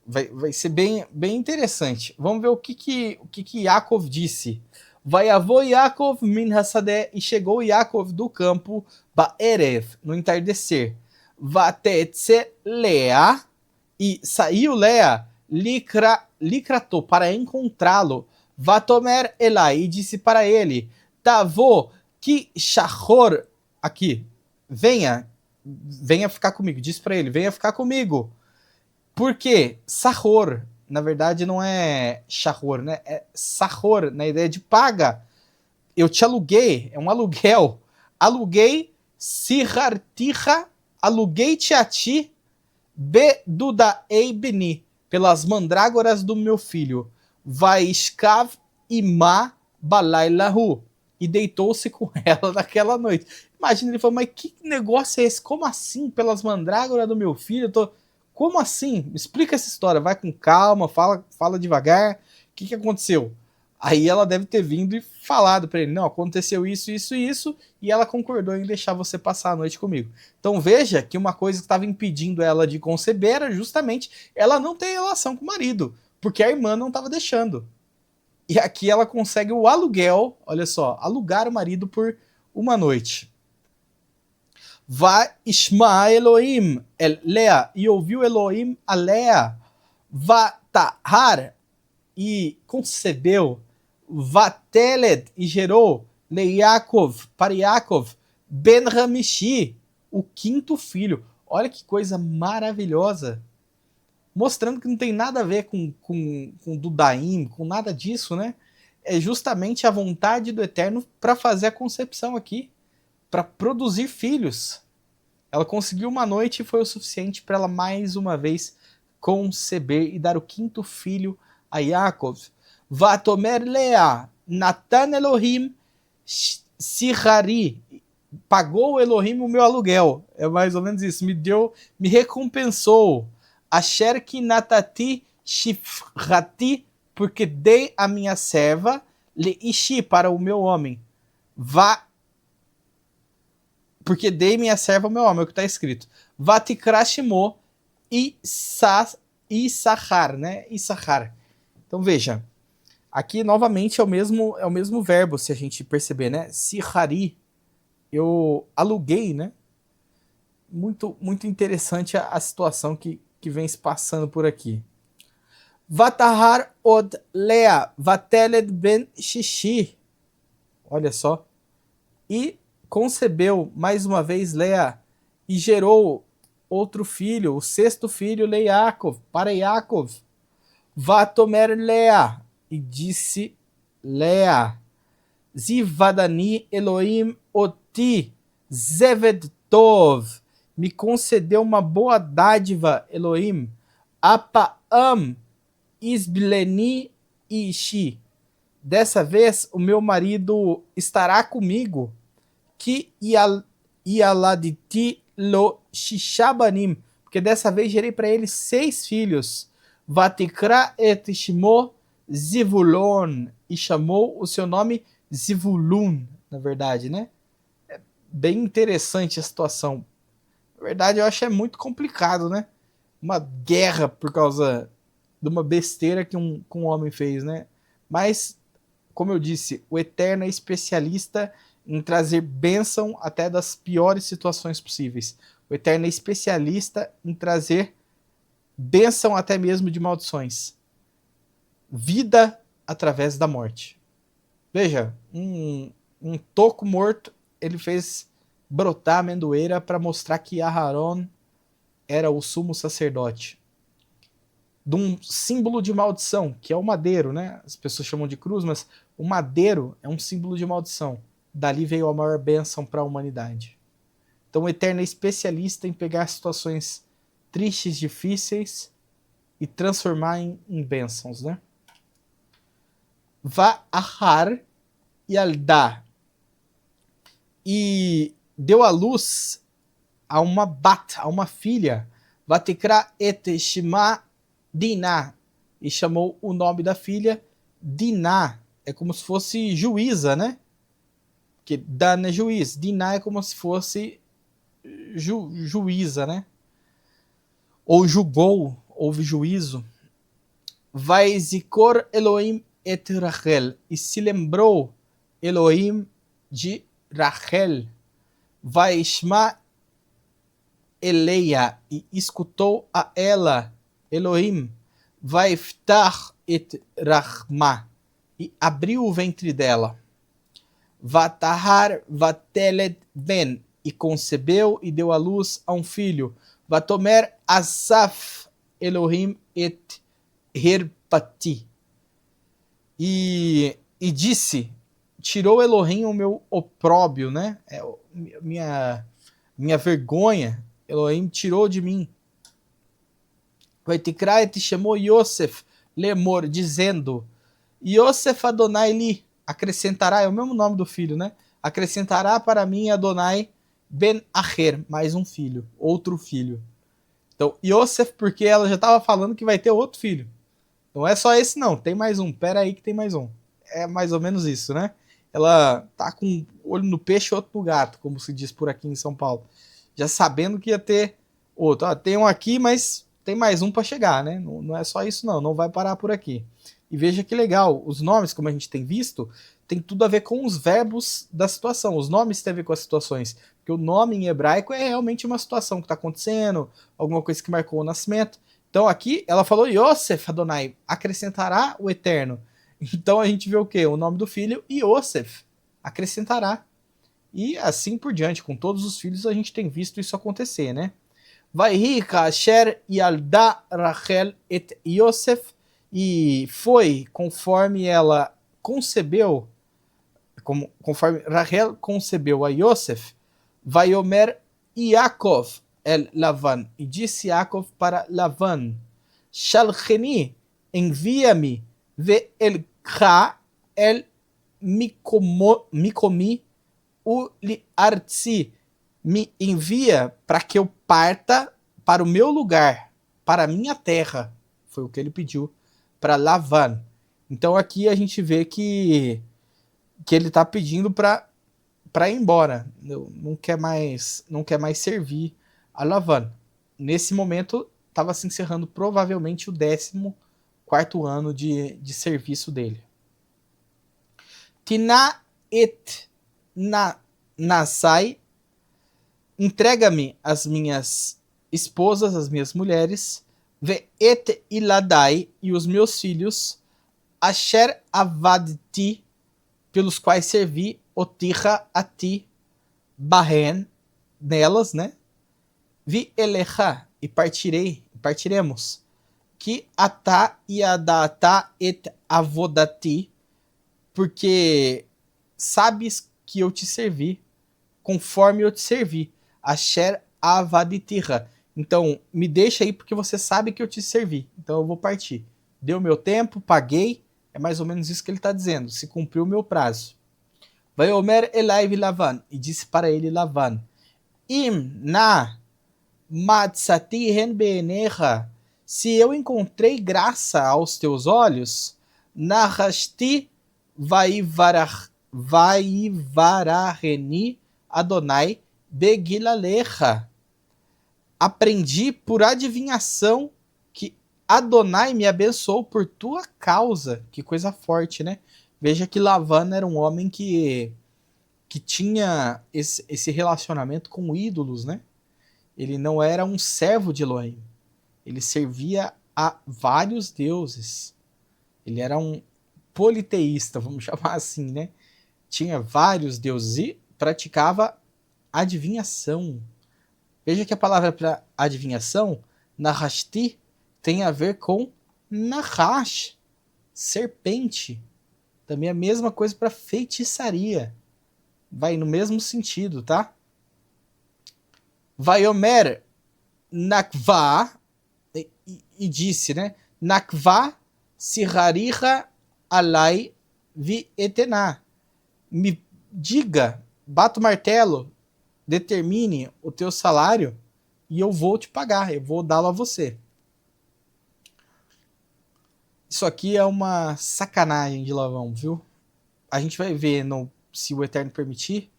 Vai ser bem interessante. Vamos ver o que Yaakov disse. Vaiavô Yaakov min hasadeh, e chegou Yaakov do campo, ba'erev, no entardecer. Vatetze Lea, e saiu Lea, likrato, para encontrá-lo. Vatomer Elai, e disse para ele, Tavô, que shachor, aqui, venha ficar comigo. Disse para ele, venha ficar comigo. Por quê? Sahor, na verdade não é shahor, né? É sahor, na ideia de paga. Eu te aluguei, é um aluguel. Aluguei sihartiha, aluguei-te a ti, bedudaei beni, pelas mandrágoras do meu filho. Vaishkav ima balailahu, e deitou-se com ela naquela noite. Imagina, ele falou, mas que negócio é esse? Como assim, pelas mandrágoras do meu filho? Como assim? Me explica essa história, vai com calma, fala devagar. O que aconteceu? Aí ela deve ter vindo e falado para ele, não, aconteceu isso, isso e isso, e ela concordou em deixar você passar a noite comigo. Então veja que uma coisa que estava impedindo ela de conceber era justamente ela não ter relação com o marido, porque a irmã não estava deixando. E aqui ela consegue o aluguel, olha só, alugar o marido por uma noite. Va Ishma Elohim el Lea, e ouviu Elohim a Lea. Va Tahar, e concebeu. Va Teled, e gerou Le Yaakov, para Yaakov, Ben Ramishi, o quinto filho. Olha que coisa maravilhosa. Mostrando que não tem nada a ver com Dudaim, com nada disso, né? É justamente a vontade do Eterno para fazer a concepção aqui, para produzir filhos. Ela conseguiu uma noite e foi o suficiente para ela mais uma vez conceber e dar o quinto filho a Yaakov. Vatomer Lea, Natan Elohim Sihari, pagou o Elohim o meu aluguel. É mais ou menos isso, me recompensou. Asher ki natati shifrati, porque dei a minha serva, le ishi, para o meu homem. Porque dei minha serva ao meu homem, é o que está escrito. Vatikrashimo Issachar, né? Issachar. Então veja, aqui novamente é o mesmo verbo, se a gente perceber, né? Sihari, eu aluguei, né? Muito interessante a situação que vem se passando por aqui. Vatahar od Lea, Vateled ben Shishi. Olha só. E concebeu mais uma vez Lea e gerou outro filho, o sexto filho, Yaakov, para Yaakov. Vatomer Lea, e disse Lea, Zivadani Elohim oti Zeved Tov, me concedeu uma boa dádiva, Elohim, Apaam Isbileni Ishi, dessa vez o meu marido estará comigo, que ialaditi lo shishabanim, porque dessa vez gerei para ele 6 filhos. Vatikra et shmo Zivulon, e chamou o seu nome Zivulun, na verdade, né? É bem interessante a situação. Na verdade, eu acho que é muito complicado, né? Uma guerra por causa de uma besteira que um homem fez, né? Mas, como eu disse, o Eterno é especialista em trazer bênção até das piores situações possíveis. O Eterno é especialista em trazer bênção até mesmo de maldições. Vida através da morte. Veja, um toco morto, ele fez brotar amendoeira para mostrar que Aharon era o sumo sacerdote. De um símbolo de maldição, que é o madeiro, né? As pessoas chamam de cruz, mas o madeiro é um símbolo de maldição. Dali veio a maior bênção para a humanidade. Então o Eterno é especialista em pegar situações tristes, difíceis e transformar em bênçãos, né? Va'ahar Yaldá, e deu à luz a uma filha. Vatikra et shema Diná, e chamou o nome da filha Diná. É como se fosse juíza, né? Porque Dan é juiz, Diná é como se fosse juíza, né? Ou julgou, houve juízo. Vai zikor Elohim et Rachel, e se lembrou Elohim de Rachel. Vai Shma Eleia, e escutou a ela, Elohim. Vai Ftach et Rachma, e abriu o ventre dela. Vatahar Vateled Ben, e concebeu e deu à luz a um filho. Vatomer Asaf Elohim et Herpati. E disse, tirou Elohim o meu opróbio, né? Minha vergonha, Elohim tirou de mim. Vai te criar e te chamou Yosef Lemor, dizendo, Yosef Adonai li, acrescentará, é o mesmo nome do filho, né? Acrescentará para mim Adonai Ben Acher, mais um filho, outro filho. Então, Yosef, porque ela já estava falando que vai ter outro filho. Não é só esse não, tem mais um, pera aí que tem mais um. É mais ou menos isso, né? Ela tá com um olho no peixe e outro no gato, como se diz por aqui em São Paulo. Já sabendo que ia ter outro. Ó, tem um aqui, mas tem mais um para chegar, né? Não é só isso não vai parar por aqui. E veja que legal, os nomes, como a gente tem visto, tem tudo a ver com os verbos da situação. Os nomes têm a ver com as situações. Porque o nome em hebraico é realmente uma situação que está acontecendo, alguma coisa que marcou o nascimento. Então aqui ela falou Yosef Adonai, acrescentará o eterno. Então a gente vê o quê? O nome do filho, Yosef, acrescentará. E assim por diante, com todos os filhos a gente tem visto isso acontecer, né? Vaihi kasher yalda Rachel et Yosef, e foi conforme ela concebeu, conforme Rachel concebeu a Yosef, Vaiomer Yaakov el Lavan, e disse Yaakov para Lavan, Shalcheni, envia-me, ve elcha el mikomi u li artsi, me envia para que eu parta para o meu lugar, para a minha terra. Foi o que ele pediu para Lavan. Então aqui a gente vê que ele está pedindo para ir embora. Não quer mais servir a Lavan. Nesse momento estava se encerrando provavelmente o 14º ano de serviço dele. Tina et nasai, entrega-me as minhas esposas, as minhas mulheres, ve et iladai, e os meus filhos, asher avadti, pelos quais servi, otirra a ti, bahen, nelas, né? Vi elecha, e partiremos, que ata e adata et avodati, porque sabes que eu te servi, conforme eu te servi, asher avaditira. Então, me deixa aí porque você sabe que eu te servi. Então eu vou partir. Deu meu tempo, paguei. É mais ou menos isso que ele está dizendo. Se cumpriu o meu prazo. Vai Omer Elaiv Lavan, e disse para ele Lavan, Im na matzati hen beenecha, se eu encontrei graça aos teus olhos, narrasti vaivaraheni Adonai begilalecha. Aprendi por adivinhação que Adonai me abençoou por tua causa. Que coisa forte, né? Veja que Lavan era um homem que tinha esse relacionamento com ídolos, né? Ele não era um servo de Elohim. Ele servia a vários deuses. Ele era um politeísta, vamos chamar assim, né? Tinha vários deuses e praticava adivinhação. Veja que a palavra para adivinhação, Nahashti, tem a ver com Nahash, serpente. Também a mesma coisa para feitiçaria. Vai no mesmo sentido, tá? Vaiomer Nakva, e disse, né? Nakva sirariha alai vi etená. Me diga, bata o martelo, determine o teu salário e eu vou te pagar, eu vou dá-lo a você. Isso aqui é uma sacanagem de Lavão, viu? A gente vai ver, se o Eterno permitir,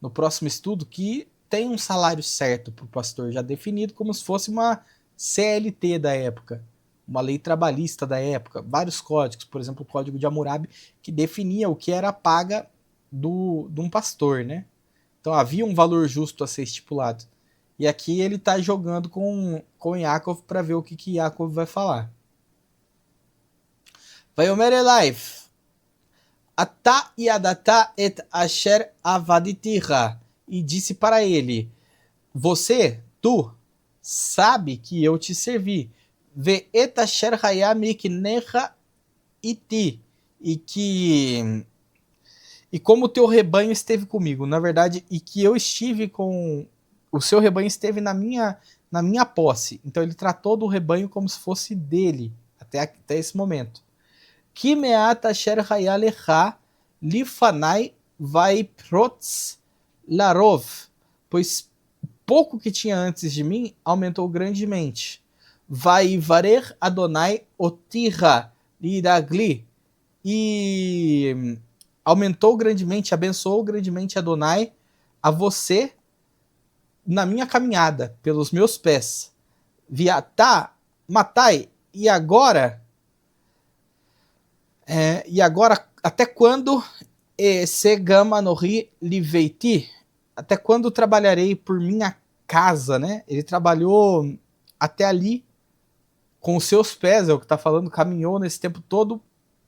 no próximo estudo, que tem um salário certo para o pastor, já definido como se fosse uma CLT da época, uma lei trabalhista da época, vários códigos, por exemplo, o Código de Hammurabi, que definia o que era a paga de um pastor, né? Então havia um valor justo a ser estipulado. E aqui ele está jogando com Yaakov para ver o que Yaakov vai falar. Vayomer Elaiv, Ata yadata et asher avaditiha. E disse para ele, tu, sabe que eu te servi. Ve et asher haya miknecha iti. E como o teu rebanho esteve comigo. Na verdade, e que eu estive com... O seu rebanho esteve na minha posse. Então ele tratou do rebanho como se fosse dele. Até esse momento. Ki me'at asher haya lecha lifanai vai protz larov. Pois pouco que tinha antes de mim aumentou grandemente. Vai varer Adonai otira liragli. E aumentou grandemente, abençoou grandemente Adonai a você na minha caminhada, pelos meus pés. Viatá, matai, e agora, até quando segama nori liveiti? Até quando trabalharei por minha casa, né? Ele trabalhou até ali com os seus pés, é o que está falando, caminhou nesse tempo todo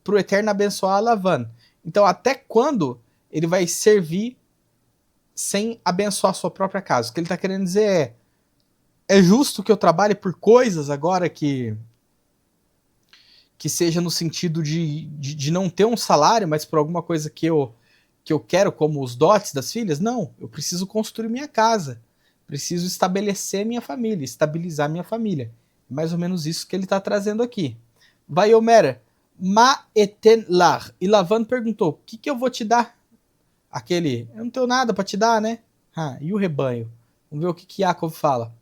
para o Eterno abençoar Lavan. Então, até quando ele vai servir sem abençoar a sua própria casa? O que ele está querendo dizer é justo que eu trabalhe por coisas agora que seja no sentido de não ter um salário, mas por alguma coisa que eu quero, como os dotes das filhas? Não, eu preciso construir minha casa, preciso estabelecer minha família, estabilizar minha família. É mais ou menos isso que ele está trazendo aqui. Vaiomer, ma eten lar. E Lavan perguntou, o que eu vou te dar? Eu não tenho nada para te dar, né? E o rebanho? Vamos ver o que Yaakov fala.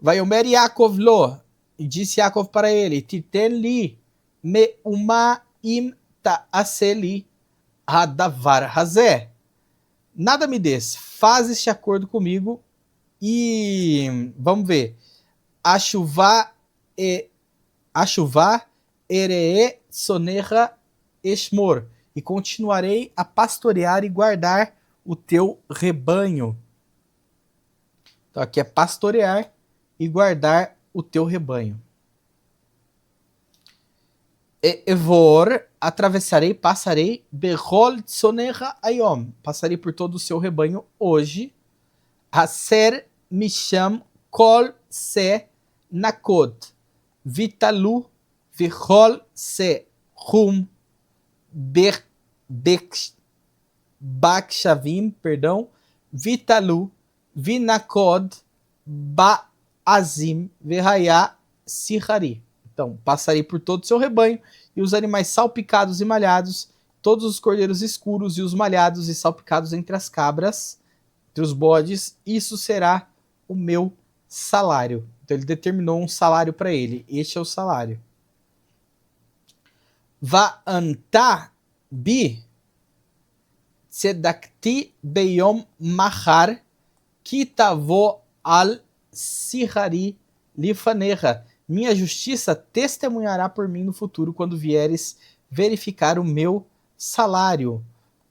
Vaiomer Yaakov lo. E disse Yaakov para ele, Titen li me uma im ta'aseli hadavar hazé. Nada me des, faz este acordo comigo e vamos ver. Achuvá eree sonerra esmor. E continuarei a pastorear e guardar o teu rebanho. Então aqui é pastorear e guardar o teu rebanho. Evor, atravessarei, passarei, berol tsonerra ayom. Passarei por todo o seu rebanho hoje. Haser misham kol se nakod. Vitalu vichol se rum bakshavim, Vitalu vinakod baazim verhaya sihari. Então, passarei por todo o seu rebanho, e os animais salpicados e malhados, todos os cordeiros escuros e os malhados e salpicados entre as cabras, entre os bodes, isso será o meu salário. Então ele determinou um salário para ele. Este é o salário. Va'anta bi tzedakti beyom mahar kitavo al sihari lifaneha. Minha justiça testemunhará por mim no futuro quando vieres verificar o meu salário.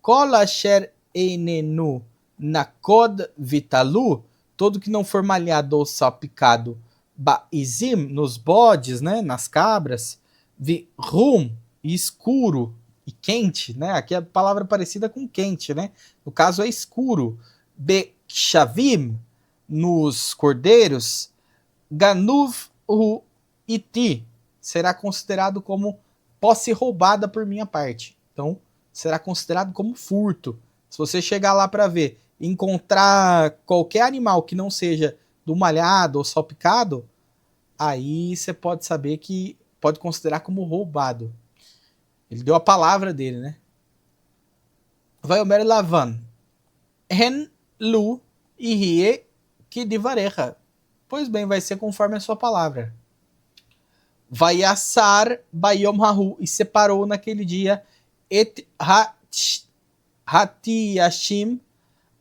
Kol asher einenu nakod vitalu, todo que não for malhado ou salpicado, baizim, nos bodes, né, nas cabras, virum, escuro e quente, né, aqui é a palavra parecida com quente, né, no caso é escuro, bechavim, nos cordeiros, ganuv o iti, será considerado como posse roubada por minha parte. Então, será considerado como furto. Se você chegar lá para ver, encontrar qualquer animal que não seja do malhado ou salpicado, aí você pode saber que pode considerar como roubado. Ele deu a palavra dele, né? Vaiomer Lavan, Hen lu ihie kidivarecha. Pois bem, vai ser conforme a sua palavra. Vayasar bayom hahu, e separou naquele dia et hatiyashim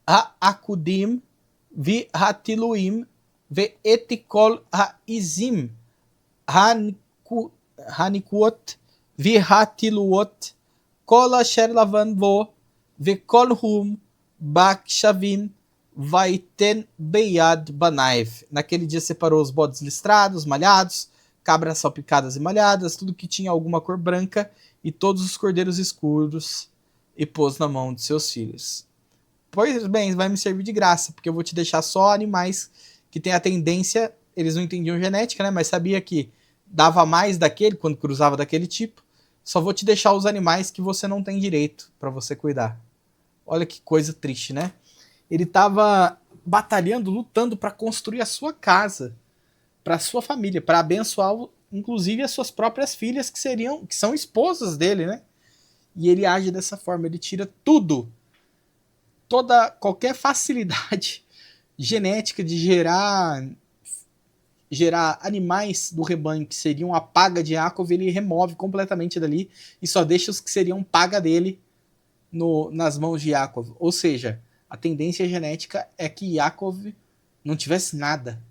ha'akudim vi hatiluim ve etikol ha'izim hanikuot vi hatiluot kol asher lavan vo ve kol hum bak shavim vaiten beyad banaiv. Naquele dia separou os bodes listrados, malhados, cabras salpicadas e malhadas, tudo que tinha alguma cor branca, e todos os cordeiros escuros, e pôs na mão de seus filhos. Pois bem, vai me servir de graça, porque eu vou te deixar só animais que têm a tendência, eles não entendiam genética, né, mas sabia que dava mais daquele, quando cruzava daquele tipo. Só vou te deixar os animais que você não tem direito para você cuidar. Olha que coisa triste, né? Ele estava batalhando, lutando para construir a sua casa, para sua família, para abençoar, inclusive, as suas próprias filhas, que são esposas dele, né? E ele age dessa forma, ele tira tudo, qualquer facilidade genética de gerar animais do rebanho que seriam a paga de Yaakov, ele remove completamente dali e só deixa os que seriam paga dele nas mãos de Yaakov. Ou seja, a tendência genética é que Yaakov não tivesse nada.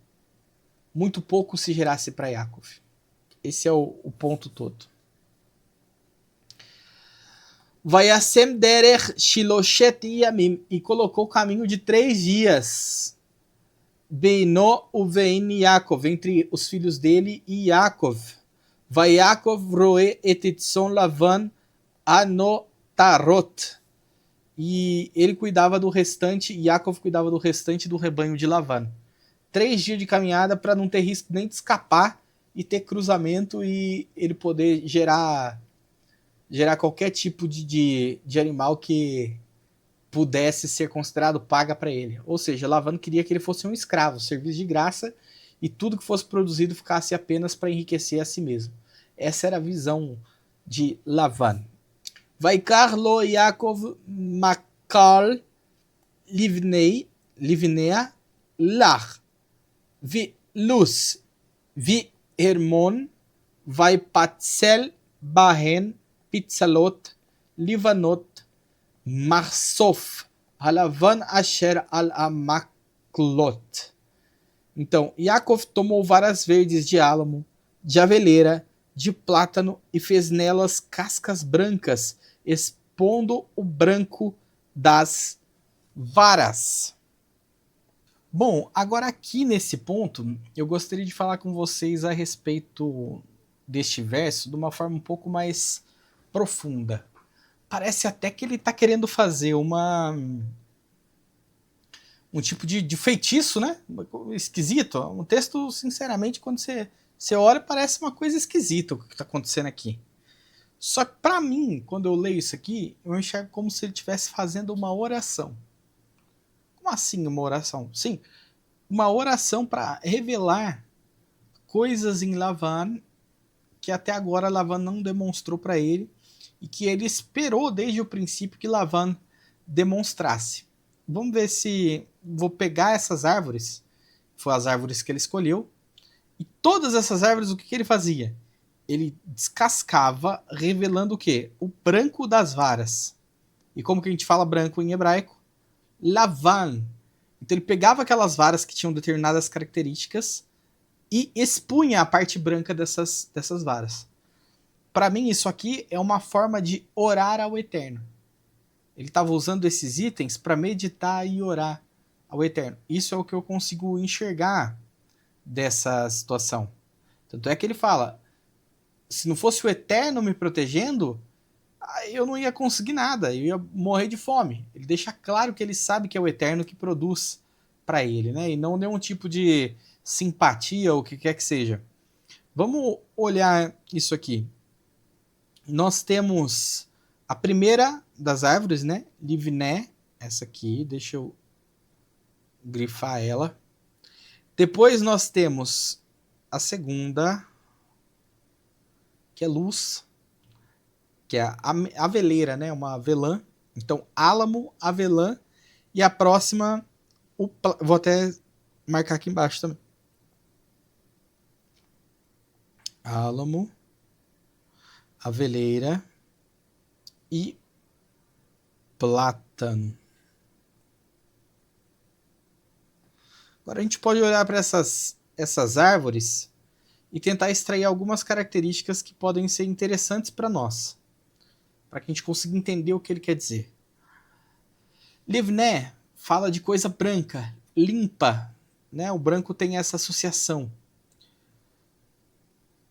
Muito pouco se gerasse para Yaakov. Esse é o ponto todo. Vayasem derech shiloshet yamim, e colocou o caminho de 3 dias. Beino uvein Yaakov, entre os filhos dele e Yaakov. Vayakov roe etitzon Lavan anotarot. E ele cuidava do restante, Yaakov cuidava do restante do rebanho de Lavan. 3 dias de caminhada para não ter risco nem de escapar e ter cruzamento e ele poder gerar qualquer tipo de animal que pudesse ser considerado paga para ele. Ou seja, Lavan queria que ele fosse um escravo, serviço de graça, e tudo que fosse produzido ficasse apenas para enriquecer a si mesmo. Essa era a visão de Lavan. Vaikar lo Yaakov makal livnea lach vi luz vi hermon vai patzel bahen pitzalot livanot marsof halavan asher al amaklot. Então, Yaakov tomou varas verdes de álamo, de aveleira, de plátano e fez nelas cascas brancas, expondo o branco das varas. Bom, agora aqui nesse ponto, eu gostaria de falar com vocês a respeito deste verso de uma forma um pouco mais profunda. Parece até que ele está querendo fazer um tipo de feitiço, né? Esquisito. Um texto, sinceramente, quando você olha, parece uma coisa esquisita o que está acontecendo aqui. Só que para mim, quando eu leio isso aqui, eu enxergo como se ele estivesse fazendo uma oração. Como assim uma oração? Sim, uma oração para revelar coisas em Lavan que até agora Lavan não demonstrou para ele e que ele esperou desde o princípio que Lavan demonstrasse. Vamos ver se vou pegar essas árvores, foram as árvores que ele escolheu, e todas essas árvores, o que ele fazia? Ele descascava, revelando o quê? O branco das varas. E como que a gente fala branco em hebraico? Lavan. Então ele pegava aquelas varas que tinham determinadas características e expunha a parte branca dessas varas. Para mim, isso aqui é uma forma de orar ao Eterno. Ele estava usando esses itens para meditar e orar ao Eterno. Isso é o que eu consigo enxergar dessa situação. Tanto é que ele fala, se não fosse o Eterno me protegendo, eu não ia conseguir nada, eu ia morrer de fome. Ele deixa claro que ele sabe que é o Eterno que produz para ele, né? E não nenhum tipo de simpatia ou o que quer que seja. Vamos olhar isso aqui. Nós temos a primeira das árvores, né? Livné, essa aqui, deixa eu grifar ela. Depois nós temos a segunda, que é luz, que é a aveleira, né? Uma avelã. Então, álamo, avelã. E a próxima, vou até marcar aqui embaixo também. álamo, aveleira e plátano. Agora a gente pode olhar para essas árvores e tentar extrair algumas características que podem ser interessantes para nós, para que a gente consiga entender o que ele quer dizer. Livné fala de coisa branca, limpa, né? O branco tem essa associação.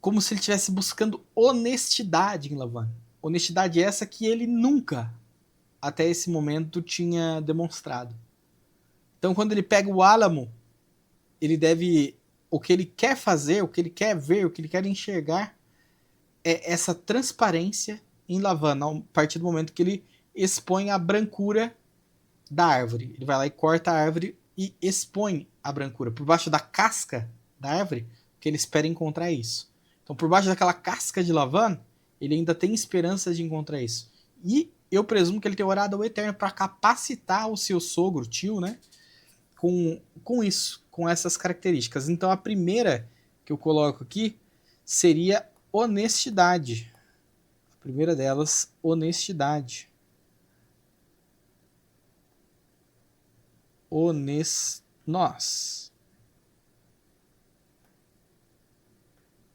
Como se ele estivesse buscando honestidade em Lavan. Honestidade essa que ele nunca, até esse momento, tinha demonstrado. Então, quando ele pega o álamo, ele deve... O que ele quer fazer, o que ele quer ver, o que ele quer enxergar é essa transparência em Lavan, a partir do momento que ele expõe a brancura da árvore. Ele vai lá e corta a árvore e expõe a brancura. Por baixo da casca da árvore, que ele espera encontrar isso. Então, por baixo daquela casca de Lavan, ele ainda tem esperança de encontrar isso. E eu presumo que ele tem orado ao Eterno para capacitar o seu sogro, tio, né? Com isso, com essas características. Então, a primeira que eu coloco aqui seria honestidade. A primeira delas, honestidade. Nossa.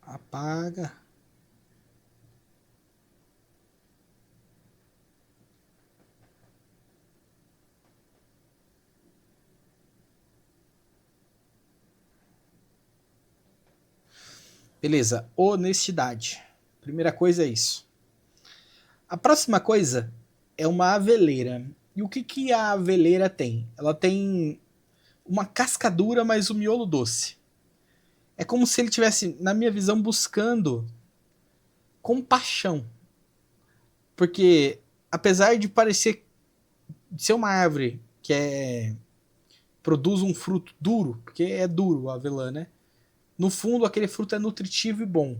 Apaga. Beleza, honestidade. Primeira coisa é isso. A próxima coisa é uma aveleira. E o que a aveleira tem? Ela tem uma casca dura, mas o miolo doce. É como se ele tivesse, na minha visão, buscando compaixão. Porque, apesar de parecer ser uma árvore que produz um fruto duro, porque é duro a avelã, né? No fundo, aquele fruto é nutritivo e bom.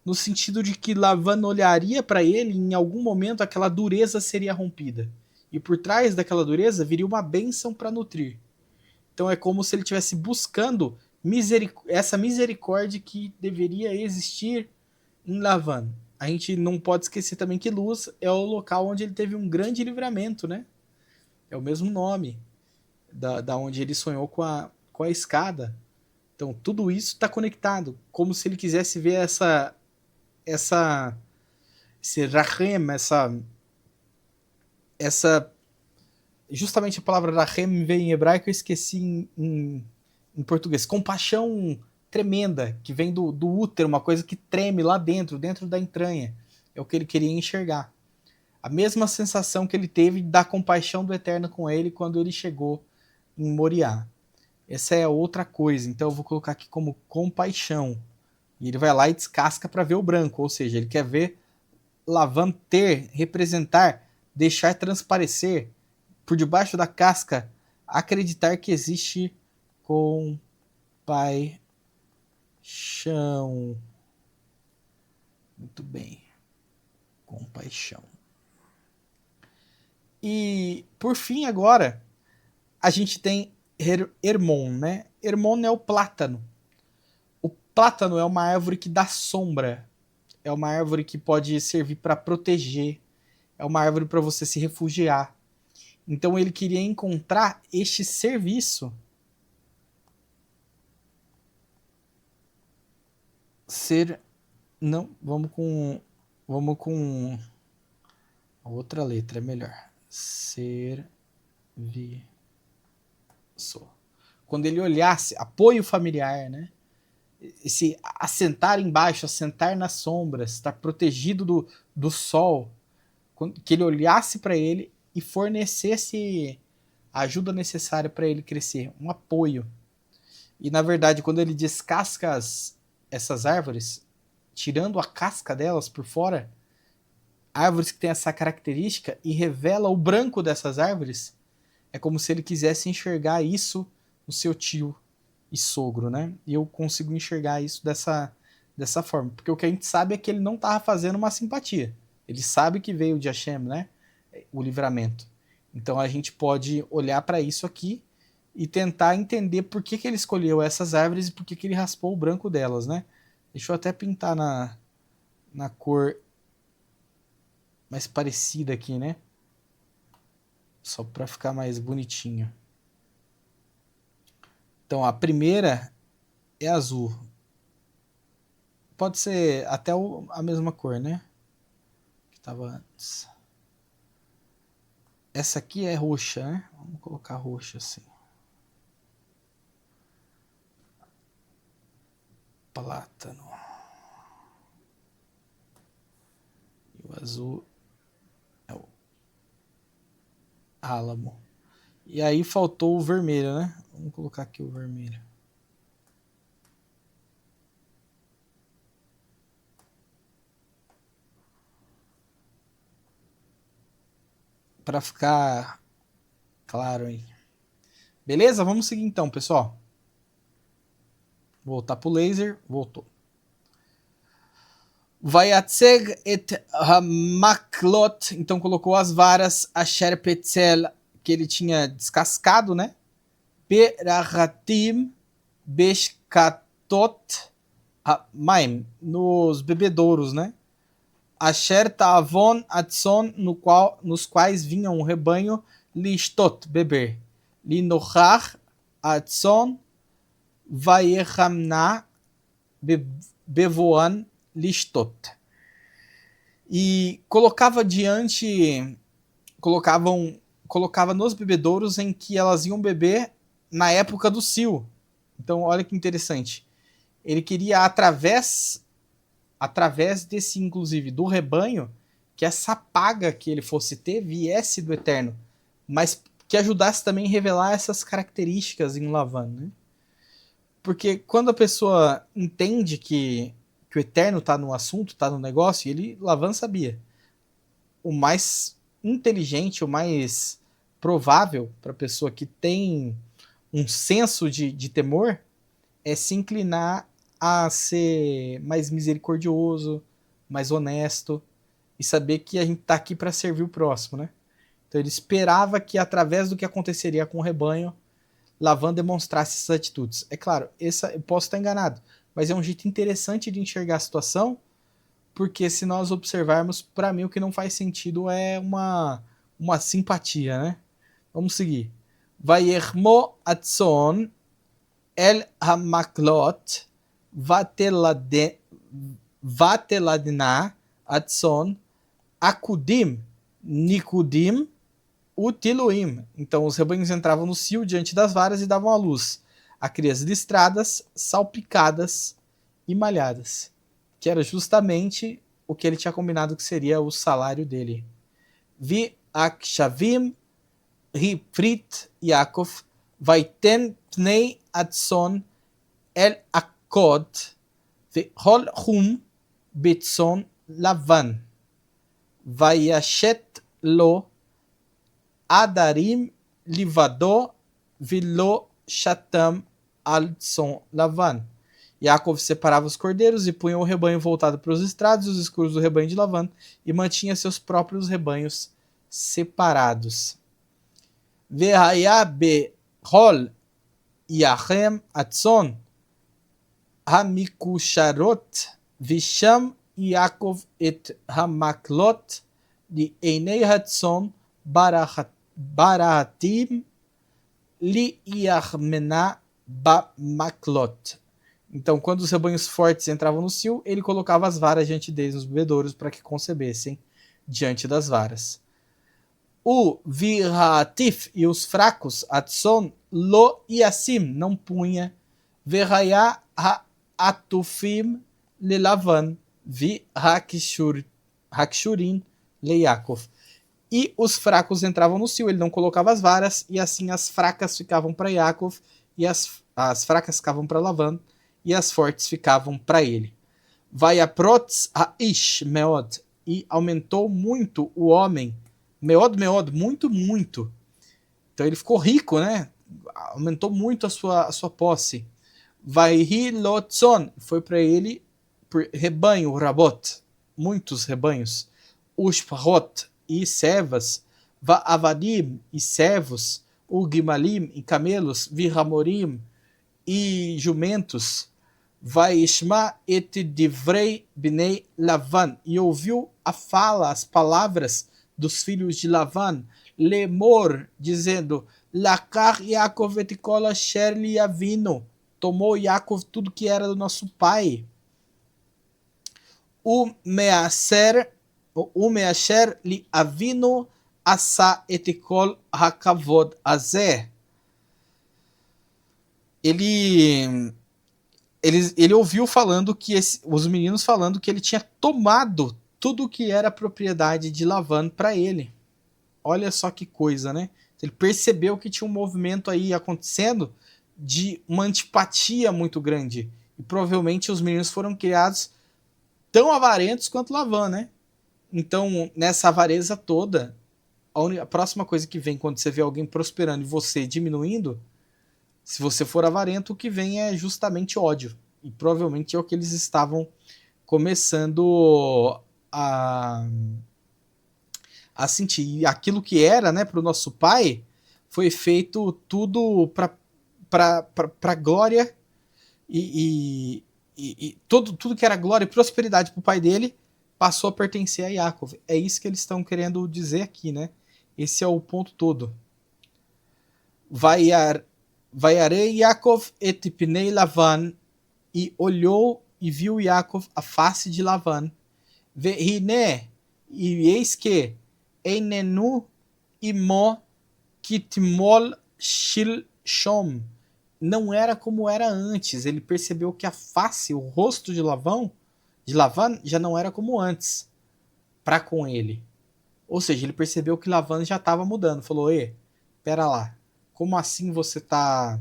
No sentido de que Lavan olharia para ele e em algum momento aquela dureza seria rompida. E por trás daquela dureza viria uma bênção para nutrir. Então é como se ele estivesse buscando essa misericórdia que deveria existir em Lavan. A gente não pode esquecer também que Luz é o local onde ele teve um grande livramento, né? É o mesmo nome da onde ele sonhou com a escada. Então tudo isso está conectado, como se ele quisesse ver esse rahem, essa justamente a palavra rahem veio em hebraico, eu esqueci em português, compaixão tremenda, que vem do útero, uma coisa que treme lá dentro da entranha, é o que ele queria enxergar. A mesma sensação que ele teve da compaixão do Eterno com ele quando ele chegou em Moriá. Essa é outra coisa, então eu vou colocar aqui como compaixão. E ele vai lá e descasca para ver o branco, ou seja, ele quer ver Lavan representar, deixar transparecer por debaixo da casca, acreditar que existe compaixão. Muito bem. Compaixão. E, por fim, agora, a gente tem Hermon, né? Hermon é o plátano. O plátano é uma árvore que dá sombra. É uma árvore que pode servir para proteger. É uma árvore para você se refugiar. Então ele queria encontrar este serviço. Não, vamos com a outra letra, é melhor. Serviço. Quando ele olhasse, apoio familiar, né? Esse assentar embaixo, assentar nas sombras, estar protegido do sol, que ele olhasse para ele e fornecesse a ajuda necessária para ele crescer, um apoio. E na verdade, quando ele descasca essas árvores, tirando a casca delas por fora, árvores que têm essa característica, e revela o branco dessas árvores, é como se ele quisesse enxergar isso no seu tio e sogro, né? E eu consigo enxergar isso dessa forma, porque o que a gente sabe é que ele não estava fazendo uma simpatia. Ele sabe que veio de Hashem, né? O livramento. Então a gente pode olhar para isso aqui e tentar entender por que ele escolheu essas árvores e por que ele raspou o branco delas, né? Deixa eu até pintar na cor mais parecida aqui, né? Só para ficar mais bonitinho. Então, a primeira é azul. Pode ser até a mesma cor, né? Que tava antes. Essa aqui é roxa, né? Vamos colocar roxa assim. Plátano. E o azul é o álamo. E aí faltou o vermelho, né? Vamos colocar aqui o vermelho. Para ficar claro aí. Beleza? Vamos seguir então, pessoal. Voltar pro laser. Voltou. Vayatzeg et hamaklot. Então colocou as varas. Asher petzel, que ele tinha descascado, né? Berahatim beshkatot maim. Nos bebedouros, né? Asher ta'avon atson, nos quais vinha um rebanho, lishtot, beber. Linochar atson, vayechamna, bevoan, lishtot. E colocava nos bebedouros em que elas iam beber na época do cio. Então, olha que interessante. Ele queria, através desse, inclusive, do rebanho, que essa paga que ele fosse ter viesse do Eterno, mas que ajudasse também a revelar essas características em Lavan, né? Porque quando a pessoa entende que o Eterno está no assunto, está no negócio, Lavan sabia. O mais inteligente, o mais provável para a pessoa que tem um senso de temor é se inclinar a ser mais misericordioso, mais honesto e saber que a gente está aqui para servir o próximo, né? Então ele esperava que através do que aconteceria com o rebanho, Lavan demonstrasse essas atitudes. É claro, eu posso estar enganado, mas é um jeito interessante de enxergar a situação, porque se nós observarmos, para mim o que não faz sentido é uma simpatia, né? Vamos seguir. Vayermo atson el hamaklot vateladna atson akudim nikudim utiluim. Então os rebanhos entravam no cio diante das varas e davam à luz a crias listradas, salpicadas e malhadas, que era justamente o que ele tinha combinado que seria o salário dele. Vi akshavim riprit Yaakov vaiten pnei atson el akod vehol hum bitson lavan vayashet lo adarim livado vilo shatam alson lavan. Yaakov separava os cordeiros e punha o rebanho voltado para os estrados e os escuros do rebanho de Lavan e mantinha seus próprios rebanhos separados. Vehaya behol yachem atson hamikusharot visham Yaakov et hamaklot de einei hatson barahatim li yachmena bamaklot. Então, quando os rebanhos fortes entravam no cio, ele colocava as varas diante deles nos bebedouros para que concebessem diante das varas. O virhatif e os fracos, atson lo yasim, não punha, verhaya ha-atufim le lavan, vi hakshurin le Yaakov. E os fracos entravam no cio, ele não colocava as varas, e assim as fracas ficavam para Yaakov, e as fracas ficavam para Lavan, e as fortes ficavam para ele. Vayaprotz ha-ish meod, e aumentou muito o homem, meod, muito, muito. Então ele ficou rico, né? Aumentou muito a sua posse. Vaihi lotzon, foi para ele por rebanho, rabot, muitos rebanhos. Ushparot, e servas. Va'avadim, e servos. Ugimalim, e camelos. Virhamorim, e jumentos. Vaishma et divrei bnei Lavan, e ouviu a fala, as palavras dos filhos de Lavan, lemor, dizendo, Lakar Yaakov et kol asher li avinu, tomou Yaakov tudo que era do nosso pai. O measher li avinu asa et kol hakavod azeh. Ele ouviu falando que os meninos falando que ele tinha tomado tudo que era propriedade de Lavan para ele. Olha só que coisa, né? Ele percebeu que tinha um movimento aí acontecendo de uma antipatia muito grande. E provavelmente os meninos foram criados tão avarentos quanto Lavan, né? Então, nessa avareza toda, a próxima coisa que vem quando você vê alguém prosperando e você diminuindo, se você for avarento, o que vem é justamente ódio. E provavelmente é o que eles estavam começando a sentir. E aquilo que era, né, para o nosso pai, foi feito tudo para glória e tudo que era glória e prosperidade para o pai dele passou a pertencer a Yaakov. É isso que eles estão querendo dizer aqui, né? Esse é o ponto todo. Vaiarei Yaakov et pnei Lavan, e olhou e viu Yaakov a face de Lavan. Ve'hine, e eis que einenu imo kitmol shilshom, não era como era antes. Ele percebeu que a face, o rosto de Lavan já não era como antes para com ele. Ou seja, ele percebeu que Lavan já estava mudando. Falou, pera lá, como assim você tá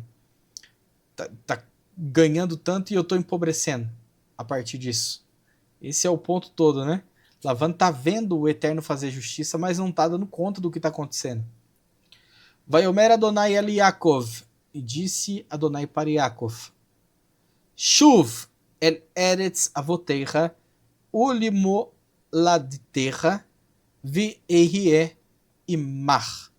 ganhando tanto e eu tô empobrecendo a partir disso? Esse é o ponto todo, né? Lavan tá vendo o Eterno fazer justiça, mas não tá dando conta do que tá acontecendo. Vaiomer Adonai el Yaakov, e disse Adonai para Yaakov, Shuv el eretz avotecha, ulimo laditecha, vi ehie imach.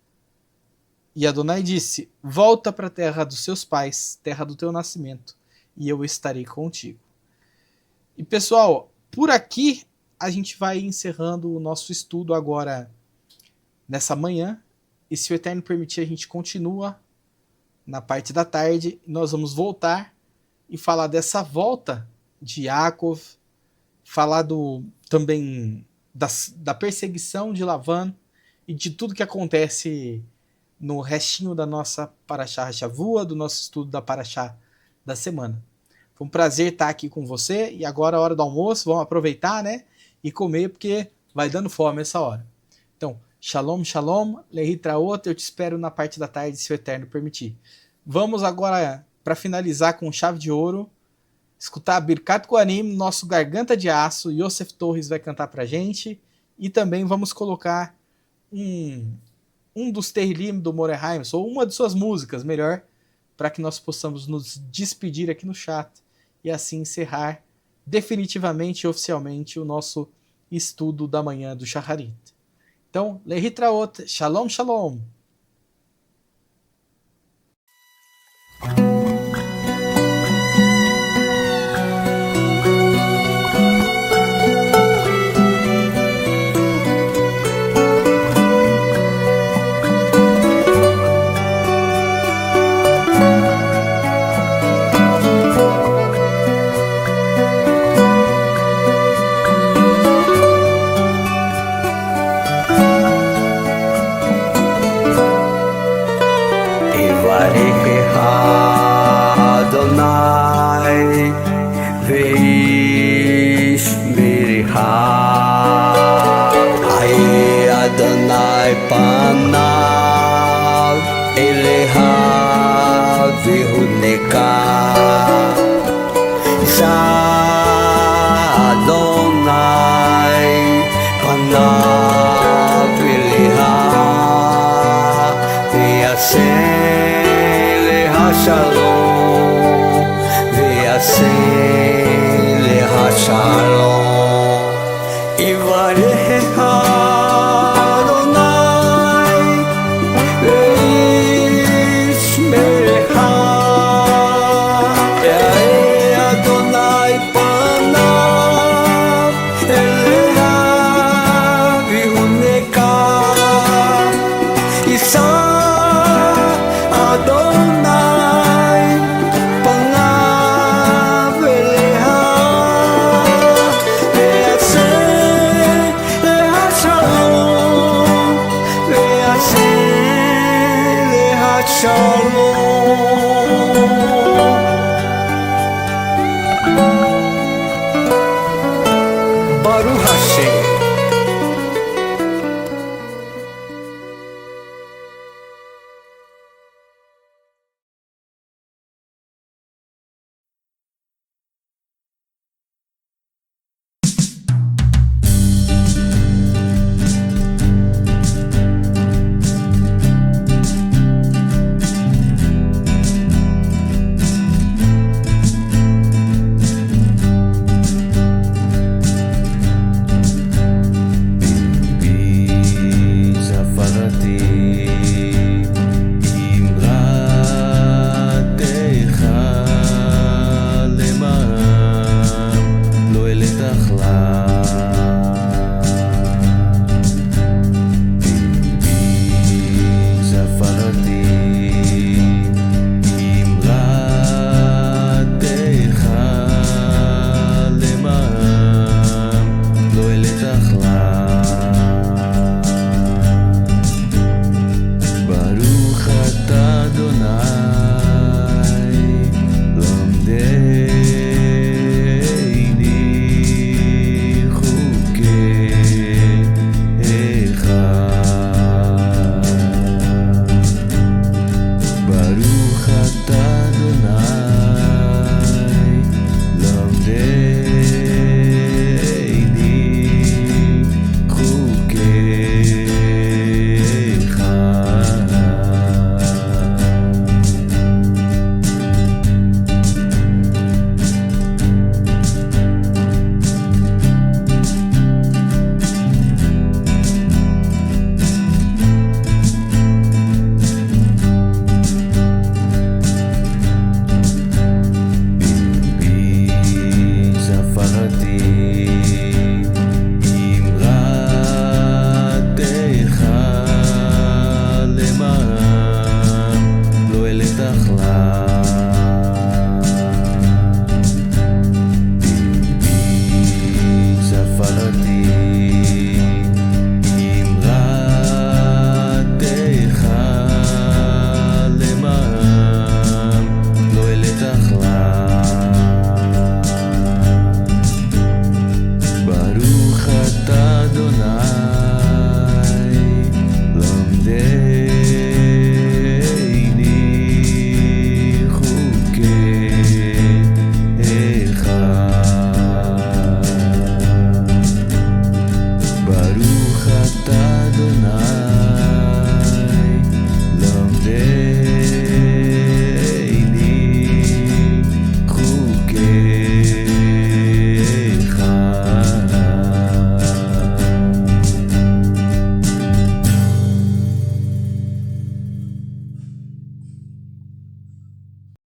E Adonai disse, volta para a terra dos seus pais, terra do teu nascimento, e eu estarei contigo. E pessoal, por aqui a gente vai encerrando o nosso estudo agora nessa manhã, e se o Eterno permitir a gente continua na parte da tarde, nós vamos voltar e falar dessa volta de Yaakov, falar também da perseguição de Lavan e de tudo que acontece no restinho da nossa Parashá Shavua, do nosso estudo da Parashá da semana. Foi um prazer estar aqui com você, e agora é a hora do almoço, vamos aproveitar, né, e comer, porque vai dando fome essa hora. Então, shalom, shalom, lehitraot, eu te espero na parte da tarde, se o Eterno permitir. Vamos agora, para finalizar com chave de ouro, escutar Birkat Kohanim, nosso Garganta de Aço, Yosef Torres vai cantar pra gente, e também vamos colocar um dos Terrilim do Moreheim, ou uma de suas músicas, melhor, para que nós possamos nos despedir aqui no chat, e assim encerrar definitivamente e oficialmente o nosso estudo da manhã do Shacharit. Então, Lehitraot, Shalom, Shalom! Adonai Shalom.